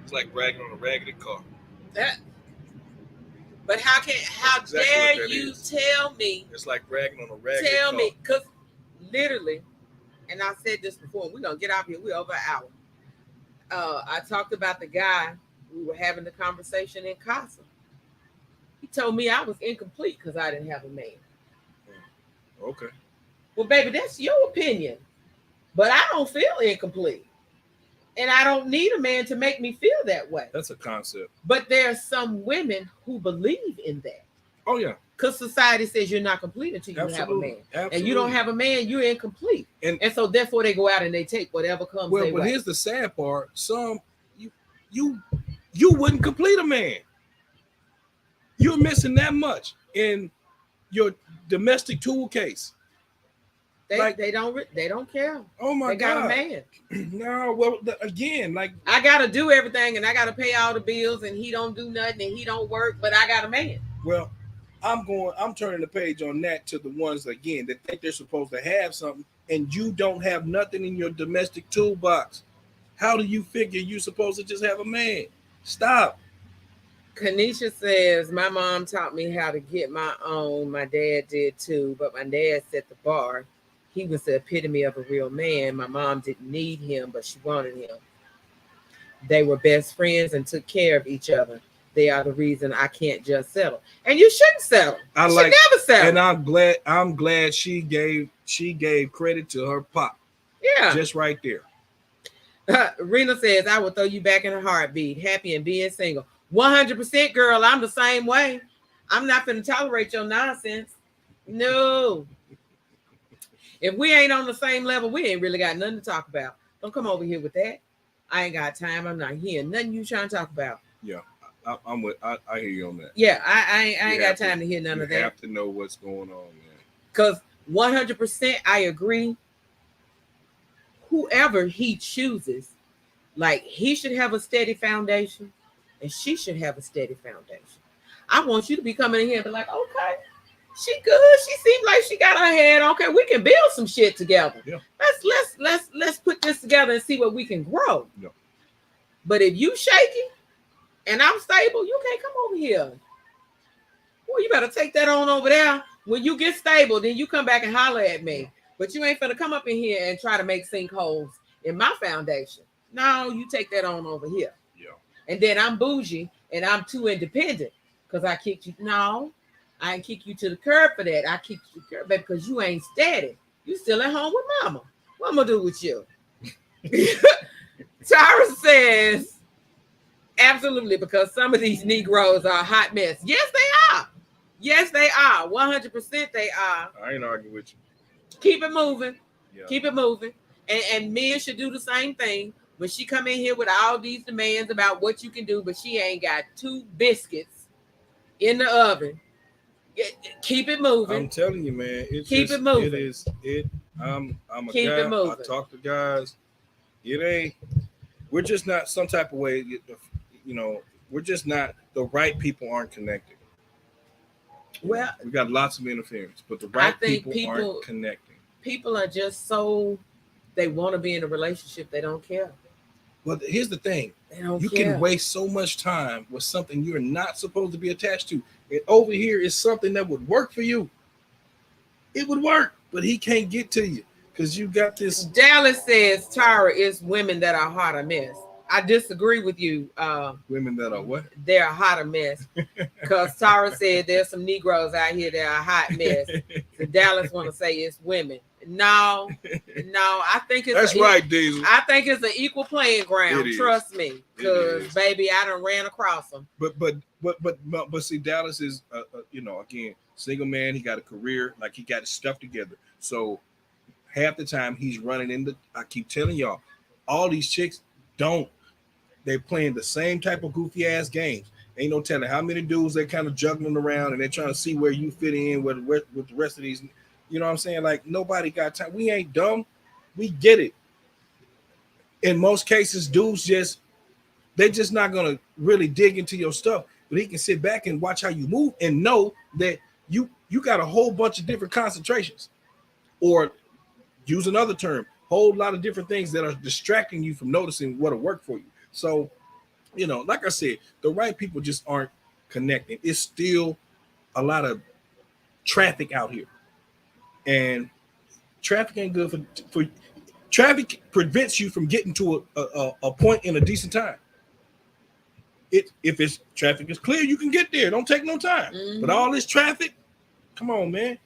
It's like bragging on a raggedy car. But how dare you tell me? It's like bragging on a raggedy car. Tell me, because literally, and I said this before, we're going to get out here. We're over an hour. I talked about the guy. We were having the conversation in Casa. He told me I was incomplete because I didn't have a man. Okay. Well, baby, that's your opinion. But I don't feel incomplete. And I don't need a man to make me feel that way. That's a concept. But there are some women who believe in that. Oh, yeah. Because society says you're not complete until you have a man. Absolutely. And you don't have a man, you're incomplete. And so therefore they go out and they take whatever comes their way. Well, here's the sad part. You wouldn't complete a man. You're missing that much in your domestic tool case. They don't care. Oh my God. They got a man. No, well, again, like I gotta do everything and I gotta pay all the bills and he don't do nothing and he don't work, but I got a man. Well, I'm turning the page on that to the ones again that think they're supposed to have something and you don't have nothing in your domestic toolbox. How do you figure you're supposed to just have a man? Stop. Kanisha says, my mom taught me how to get my own. My dad did too, but my dad set the bar. He was the epitome of a real man. My mom didn't need him, but she wanted him. They were best friends and took care of each other. They are the reason I can't just settle. And you shouldn't settle. You should never settle. And I'm glad she gave credit to her pop. Yeah. Just right there. Rena says, I will throw you back in a heartbeat. Happy and being single. 100%, girl. I'm the same way. I'm not going to tolerate your nonsense. No. If we ain't on the same level, we ain't really got nothing to talk about. Don't come over here with that. I ain't got time. I'm not hearing nothing you trying to talk about. Yeah, I hear you on that. Yeah, I ain't got time to hear none of that. You have to know what's going on, man. Because 100% I agree. Whoever he chooses, like he should have a steady foundation and she should have a steady foundation. I want you to be coming in here and be like, okay, she good. She seems like she got her head. Okay, we can build some shit together. Yeah. Let's let's put this together and see what we can grow. No. But if you shaky and I'm stable, you can't come over here. Well, you better take that on over there. When you get stable, then you come back and holler at me. But you ain't finna come up in here and try to make sinkholes in my foundation. No, you take that on over here. Yeah. And then I'm bougie and I'm too independent because I kicked you. No, I ain't kick you to the curb for that. I kicked you to the curb, baby, because you ain't steady. You still at home with mama. What I'm gonna do with you? Tara says, absolutely, because some of these Negroes are a hot mess. Yes, they are. Yes, they are. 100% they are. I ain't arguing with you. Keep it moving. Yeah. Keep it moving. And men should do the same thing. When she come in here with all these demands about what you can do, but she ain't got 2 biscuits in the oven. Keep it moving. I'm telling you, man. Keep it moving. I'm a keep guy. It moving. I talk to guys. It ain't. We're just not some type of way. We're just not. The right people aren't connected. Well, we got lots of interference, but the right people aren't connecting. People are just so they want to be in a relationship. They don't care. Well, here's the thing. You can waste so much time with something you're not supposed to be attached to. And over here is something that would work for you. It would work, but he can't get to you because you got this. Dallas says Tara is women that are hot a mess. I disagree with you. Women that are what? They're a hot a mess. Because Tara said there's some Negroes out here that are a hot mess. So Dallas want to say it's women. No, I think it's that's right, Diesel. I think it's an equal playing ground. Trust me, because baby, I done ran across them. But see, Dallas is again, single man. He got a career, like he got his stuff together. So half the time he's running into. I keep telling y'all, all these chicks don't. They're playing the same type of goofy ass games. Ain't no telling how many dudes they're kind of juggling around and they're trying to see where you fit in with the rest of these. You know what I'm saying? Like, nobody got time. We ain't dumb. We get it. In most cases, dudes they're just not going to really dig into your stuff. But he can sit back and watch how you move and know that you got a whole bunch of different concentrations. Or use another term, whole lot of different things that are distracting you from noticing what'll work for you. So, like I said, the right people just aren't connecting. It's still a lot of traffic out here. And traffic ain't good for traffic prevents you from getting to a point in a decent time. If it's traffic is clear, you can get there. Don't take no time. Mm-hmm. But all this traffic, come on, man.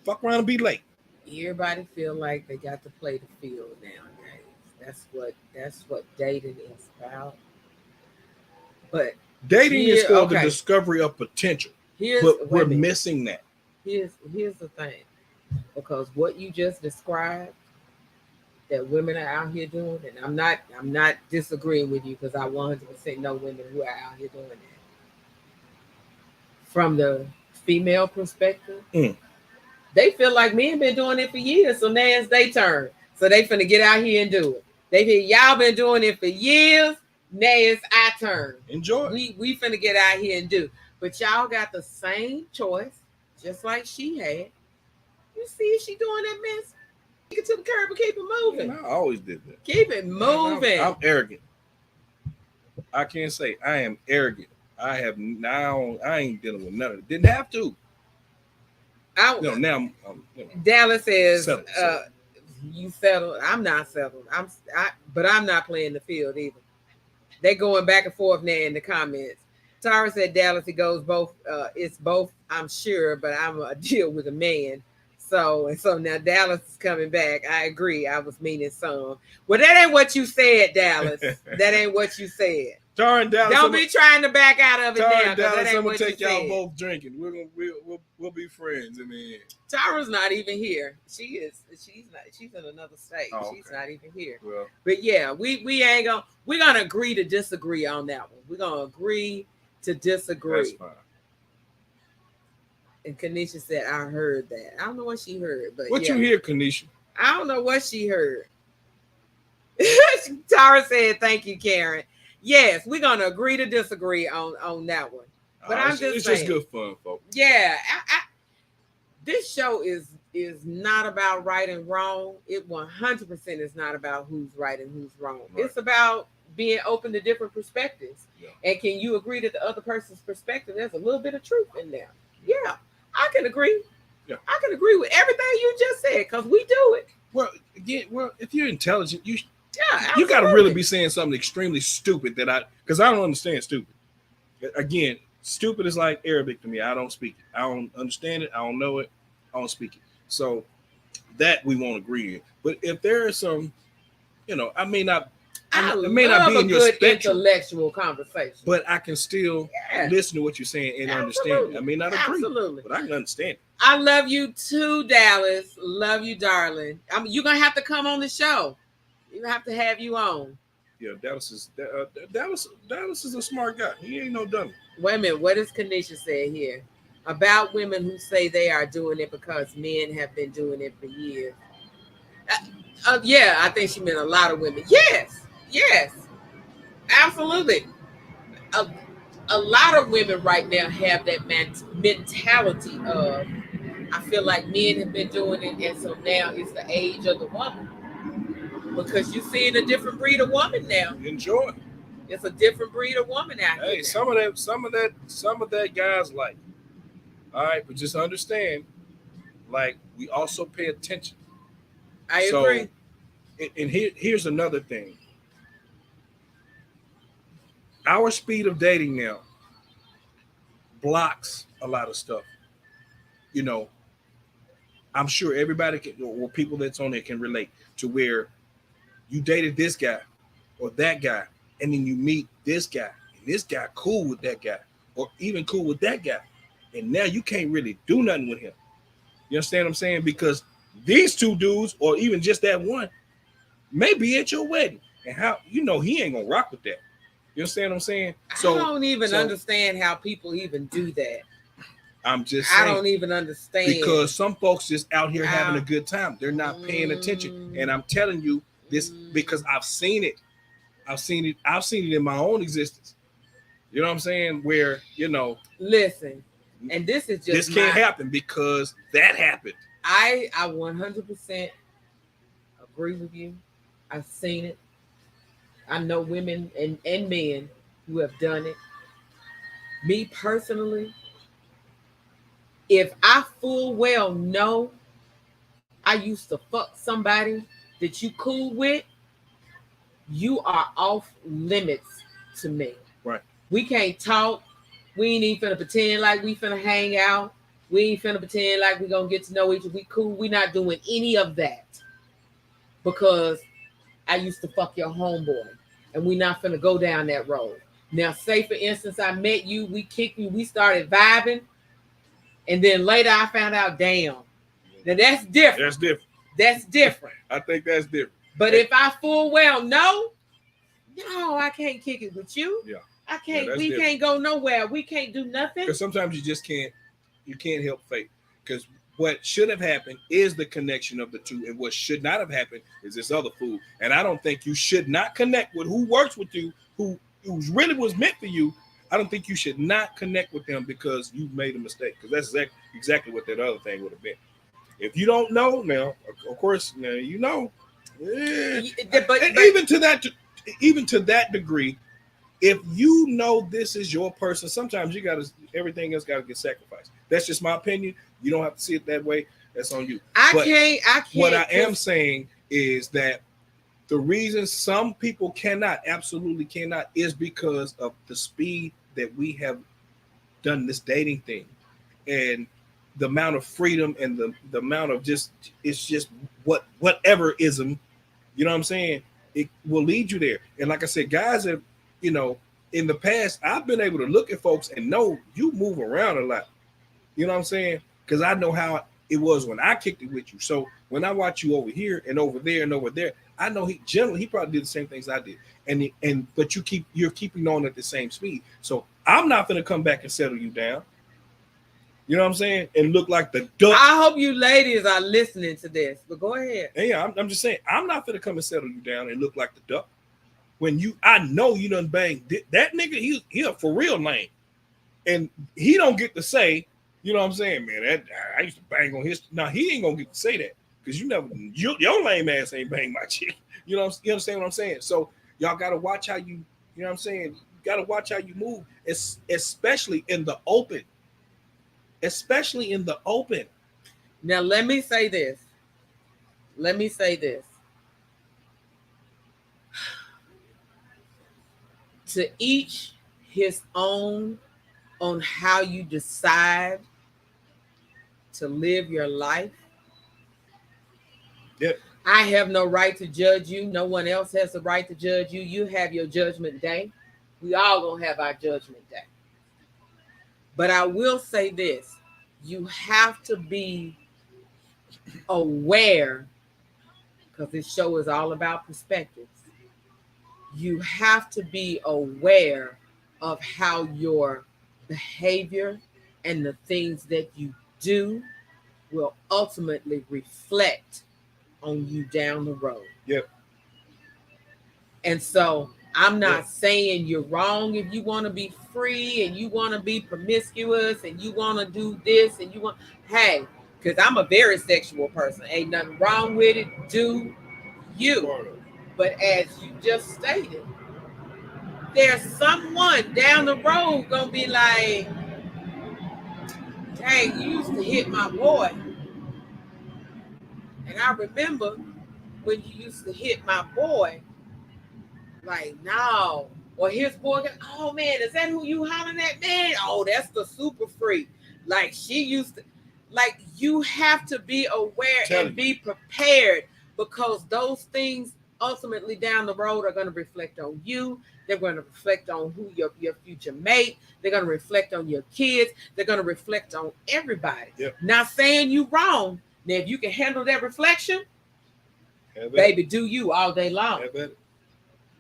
Fuck around and be late. Everybody feel like they got to play the field nowadays. That's what dating is about. But dating is for the discovery of potential. But we're missing that. Here's the thing, because what you just described that women are out here doing, and I'm not disagreeing with you because I 100% know women who are out here doing that. From the female perspective, they feel like men been doing it for years, so now it's their turn. So they finna get out here and do it. They feel y'all been doing it for years, now it's our turn. Enjoy. We finna get out here and do. But y'all got the same choice. Just like she had. You see she doing that mess? Take it to the curb and keep it moving. I always did that. Keep it moving. I'm arrogant. I can't say I am arrogant. I ain't dealing with none of it. Didn't have to. Now Dallas says you settled. I'm not settled. But I'm not playing the field either. They going back and forth now in the comments. Tara said Dallas, it goes both. It's both, I'm sure, but I'm a deal with a man. So now Dallas is coming back. I agree. I was meaning some. Well, that ain't what you said, Dallas. That ain't what you said. Tara and Dallas. Don't be trying to back out of it now. Tara and Dallas, I'm gonna take y'all both drinking. We'll be friends in the end. Tara's not even here. She's in another state. Oh, okay. She's not even here. Well, but yeah, we're gonna agree to disagree on that one. We're gonna agree to disagree. That's fine. And Kanisha said, I heard that. I don't know what she heard, but what you hear, Kanisha? I don't know what she heard. Tara said, thank you, Karen. Yes, we're gonna agree to disagree on that one. But I'm just saying, just good fun, folks. Yeah, this show is is not about right and wrong. It 100% is not about who's right and who's wrong. Right. It's about being open to different perspectives. Yeah. And can you agree that the other person's perspective, there's a little bit of truth in there? Yeah, I can agree. Yeah. I can agree with everything you just said because we do it. Well, again, if you're intelligent, you got to really be saying something extremely stupid because I don't understand stupid. Again, stupid is like Arabic to me. I don't speak it. I don't understand it. I don't know it. I don't speak it. So that we won't agree in. But if there is some, I may not be in your spectrum, intellectual conversation, but I can still listen to what you're saying and understand it. I may not agree, but I can understand it. I love you too, Dallas. Love you, darling. You're gonna have to come on the show. You're gonna have to have you on. Yeah, Dallas is a smart guy. He ain't no dummy. Wait a minute. What does Kanisha say here about women who say they are doing it because men have been doing it for years? Yeah, I think she meant a lot of women. Yes, absolutely. A lot of women right now have that mentality of, I feel like men have been doing it, and so now it's the age of the woman. Because you're seeing a different breed of woman now. Enjoy. It's a different breed of woman out here. Hey, some of that guys like. All right, but just understand, like, we also pay attention. I agree. And here's another thing. Our speed of dating now blocks a lot of stuff. I'm sure everybody or people that's on there can relate to where you dated this guy or that guy, and then you meet this guy, and this guy cool with that guy, or even cool with that guy, and now you can't really do nothing with him. You understand what I'm saying? Because these two dudes, or even just that one, may be at your wedding, and how he ain't gonna rock with that. You understand what I'm saying? So I don't even understand how people even do that. I'm just saying. I don't even understand. Because some folks just out here having a good time. They're not paying attention. And I'm telling you this because I've seen it. I've seen it in my own existence. You know what I'm saying? Where, listen, and this is just can't happen because that happened. I 100% agree with you. I've seen it. I know women and men who have done it. Me personally, if I full well know I used to fuck somebody that you cool with, you are off limits to me. Right. We can't talk. We ain't even finna pretend like we finna hang out. We ain't finna pretend like we gonna get to know each other. We cool. We not doing any of that because I used to fuck your homeboy, and we not finna go down that road. Now, say for instance, I met you, we kicked you, we started vibing, and then later I found out, damn. Now that's different. That's different. I think that's different. But if I full well know, no, I can't kick it with you. Yeah. I can't. We different. Can't go nowhere. We can't do nothing. Because sometimes you just can't. You can't help fate. Because what should have happened is the connection of the two, and what should not have happened is this other fool. And I don't think you should not connect with who works with you, who really was meant for you. I don't think you should not connect with them because you made a mistake. Because that's exactly what that other thing would have been. If you don't know now, of course, now you know. Yeah. But even to that degree, if you know this is your person, sometimes everything else gotta get sacrificed. That's just my opinion. You don't have to see it that way. That's on you. I can't. What I am saying is that the reason some people absolutely cannot, is because of the speed that we have done this dating thing, and the amount of freedom and the amount of it's just whatever-ism, you know what I'm saying? It will lead you there. And like I said, guys have, in the past, I've been able to look at folks and know you move around a lot. You know what I'm saying? Because I know how it was when I kicked it with you. So when I watch you over here and over there and over there, I know he probably did the same things I did. But you're keeping on at the same speed. So I'm not going to come back and settle you down. You know what I'm saying? And look like the duck. I hope you ladies are listening to this, but go ahead. Yeah, I'm just saying, I'm not going to come and settle you down and look like the duck. When I know you done banged that nigga, he a for real lame. And he don't get to say, You know what I'm saying, man? I used to bang on his. Now he ain't gonna get to say that because your lame ass ain't bang my chick. You understand what I'm saying? So y'all gotta watch how you know what I'm saying. You gotta watch how you move, especially in the open. Especially in the open. Now let me say this. To each his own on how you decide to live your life. Yep. I have no right to judge you. No one else has the right to judge you. You have your judgment day. We all gonna have our judgment day. But I will say this. You have to be aware, because this show is all about perspectives. You have to be aware of how your behavior and the things that you do will ultimately reflect on you down the road. Yep. And so I'm not saying you're wrong if you want to be free and you want to be promiscuous and you want to do this and you want, hey, because I'm a very sexual person. Ain't nothing wrong with it. Do you. But as you just stated, there's someone down the road gonna be like, dang, you used to hit my boy. And I remember when you used to hit my boy, like, no. Or his boy, oh man, is that who you hollering at, man? Oh, that's the super freak. Like she used to, like you have to be aware and be prepared, because those things ultimately down the road are going to reflect on you. They're going to reflect on who your future mate. They're going to reflect on your kids. They're going to reflect on everybody. Yep. Not saying you wrong. Now, if you can handle that reflection, baby, do you all day long.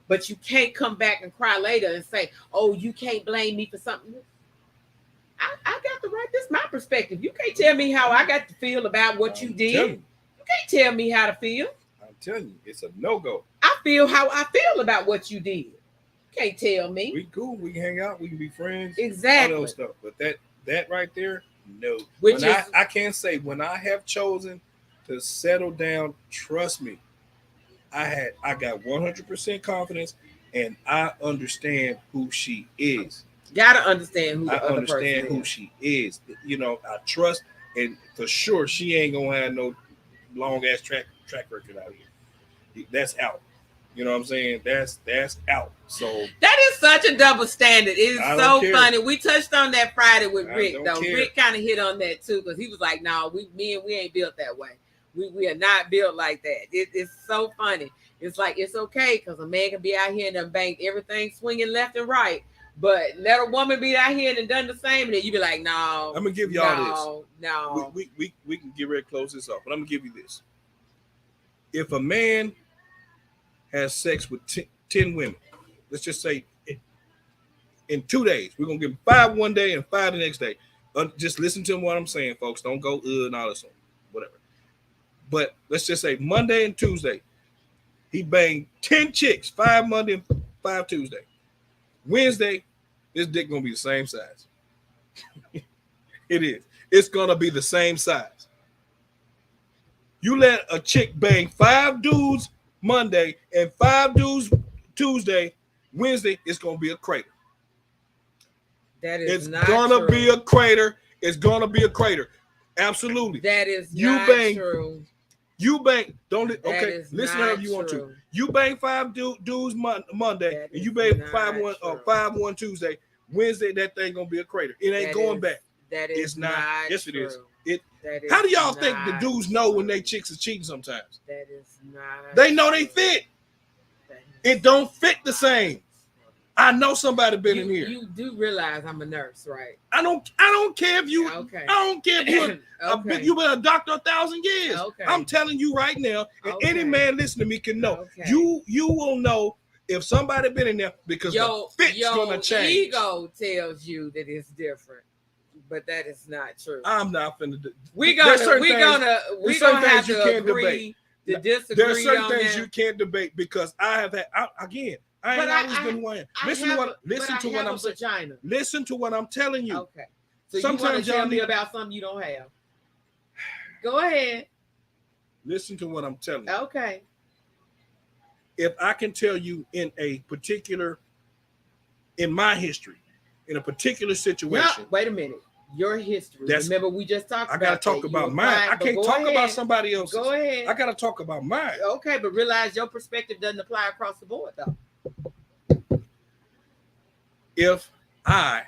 But you can't come back and cry later and say, oh, you can't blame me for something. I got the right. This is my perspective. You can't tell me how I got to feel about what you did. You can't tell me how to feel. I'm telling you, it's a no-go. I feel how I feel about what you did. You can't tell me. We cool. We can hang out. We can be friends. Exactly. All that stuff. But that right there, no. I can't say when I have chosen to settle down, trust me, I got 100% confidence, and I understand who she is. Gotta understand who I understand who she is. You know, I trust, and for sure she ain't gonna have no long ass track record out here. That's out. You know what I'm saying? That's out. So that is such a double standard. It is so funny. We touched on that Friday with Rick, though. Rick kind of hit on that too, because he was like, "No, we ain't built that way. We are not built like that." It's so funny. It's like it's okay because a man can be out here and done banged everything swinging left and right, but let a woman be out here and done the same, and then you be like, "No." I'm gonna give y'all this. No. We can get ready to close this off, but I'm gonna give you this. If a man has sex with 10 women, let's just say in 2 days, we're gonna give him 5 one day and 5 the next day. Just listen to what I'm saying, folks. Don't go and all this, whatever. But let's just say Monday and Tuesday, he banged 10 chicks, 5 Monday and 5 Tuesday. Wednesday, this dick gonna be the same size. It is. It's gonna be the same size. You let a chick bang 5 dudes Monday and 5 dudes Tuesday, Wednesday, it's gonna be a crater. It's gonna be a crater. It's gonna be a crater. Absolutely. That is true. You bang. Listen however you want to. You bang 5 dudes Monday, and you bang 5 one Tuesday. Wednesday, that thing gonna be a crater. It ain't going back. That is not. Yes, it is. Is how do y'all think the dudes know when they chicks are cheating sometimes? That is not. They know they fit. It don't fit the same. I know somebody been in here. You do realize I'm a nurse, right? I don't care if you. Okay. I don't care if you. You've been a doctor 1,000 years. Okay. I'm telling you right now, and any man listening to me can know. Okay. You will know if somebody been in there because the fit's gonna change. Ego tells you that it's different, but that is not true. I'm not finna. We're gonna have to agree to disagree. There are certain things you can't debate because I have had again. I ain't always been one. Listen to what I'm saying. Listen to what I'm telling you. Okay. So sometimes you want to tell me about something you don't have. Go ahead. Listen to what I'm telling you. Okay. If I can tell you in my history, in a particular situation. No, wait a minute. Your history. Remember, we just talked about I got to talk about mine. I can't talk about somebody else's. Go ahead. I got to talk about mine. Okay, but realize your perspective doesn't apply across the board, though. If I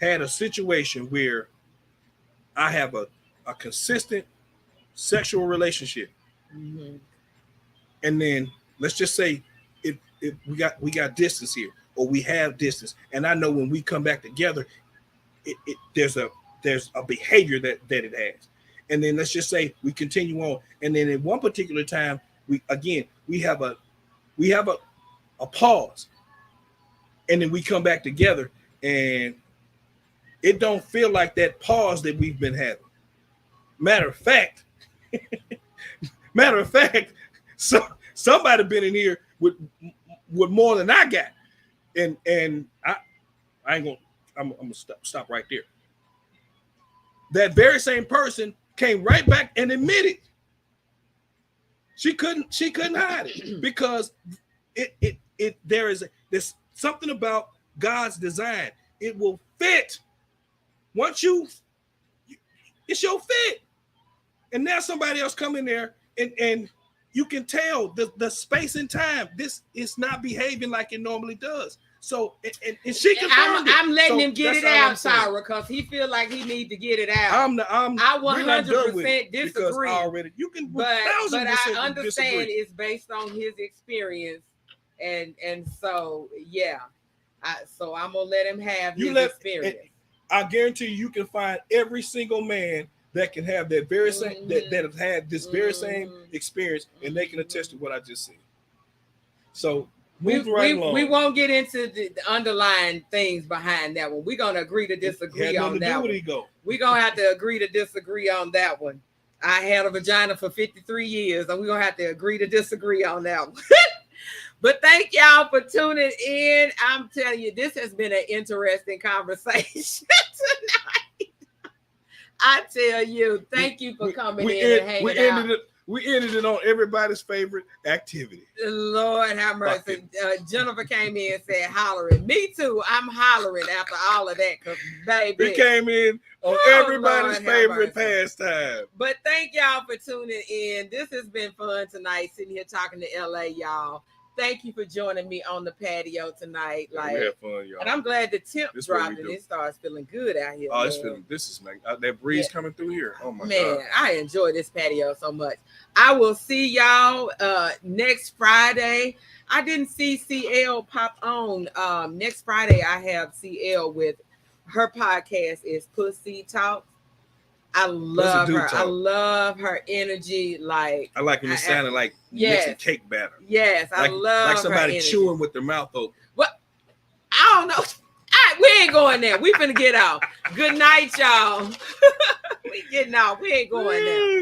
had a situation where I have a consistent sexual relationship, and then let's just say if we got distance here, or we have distance, and I know when we come back together, there's a behavior that it has, and then let's just say we continue on, and then at one particular time we have a pause, and then we come back together, and it don't feel like that pause that we've been having. Matter of fact, so somebody been in here with more than I got, and I ain't gonna. I'm gonna stop right there. That very same person came right back and admitted she couldn't hide it, because there's something about God's design. It will fit once it's your fit, and now somebody else come in there and you can tell the space and time. This is not behaving like it normally does. So and she confirmed it. I'm letting him get it out, Tyra, because he feel like he need to get it out. I 100% disagree. You can, but I understand disagree. It's based on his experience, and so yeah. So I'm gonna let him have his experience. I guarantee you can find every single man that can have that very same that have had this very same experience, and they can attest to what I just said. So we won't get into the underlying things behind that one. We're gonna agree to disagree on that one. We're gonna have to agree to disagree on that one. I had a vagina for 53 years, and we're gonna have to agree to disagree on that one. But thank y'all for tuning in. I'm telling you, this has been an interesting conversation tonight. I tell you, thank you for coming in and hanging out. We ended it on everybody's favorite activity. Lord have mercy. Jennifer came in and said hollering. Me too. I'm hollering after all of that, because baby. We came in on everybody's favorite pastime. But thank y'all for tuning in. This has been fun tonight, sitting here talking to LA, y'all. Thank you for joining me on the patio tonight. We had fun, y'all. And I'm glad the temp dropped and it starts feeling good out here. Oh, this is that breeze coming through here. Oh my God. Man, I enjoy this patio so much. I will see y'all next Friday. I didn't see CL pop on. Next Friday, I have CL with her podcast is Pussy Talk. I love her. I love her energy. Like I like when it sounded like mixing cake batter. Yes, I love like somebody her chewing with their mouth open. What? I don't know. All right, we ain't going there. We finna get out. Good night, y'all. We getting out. We ain't going there.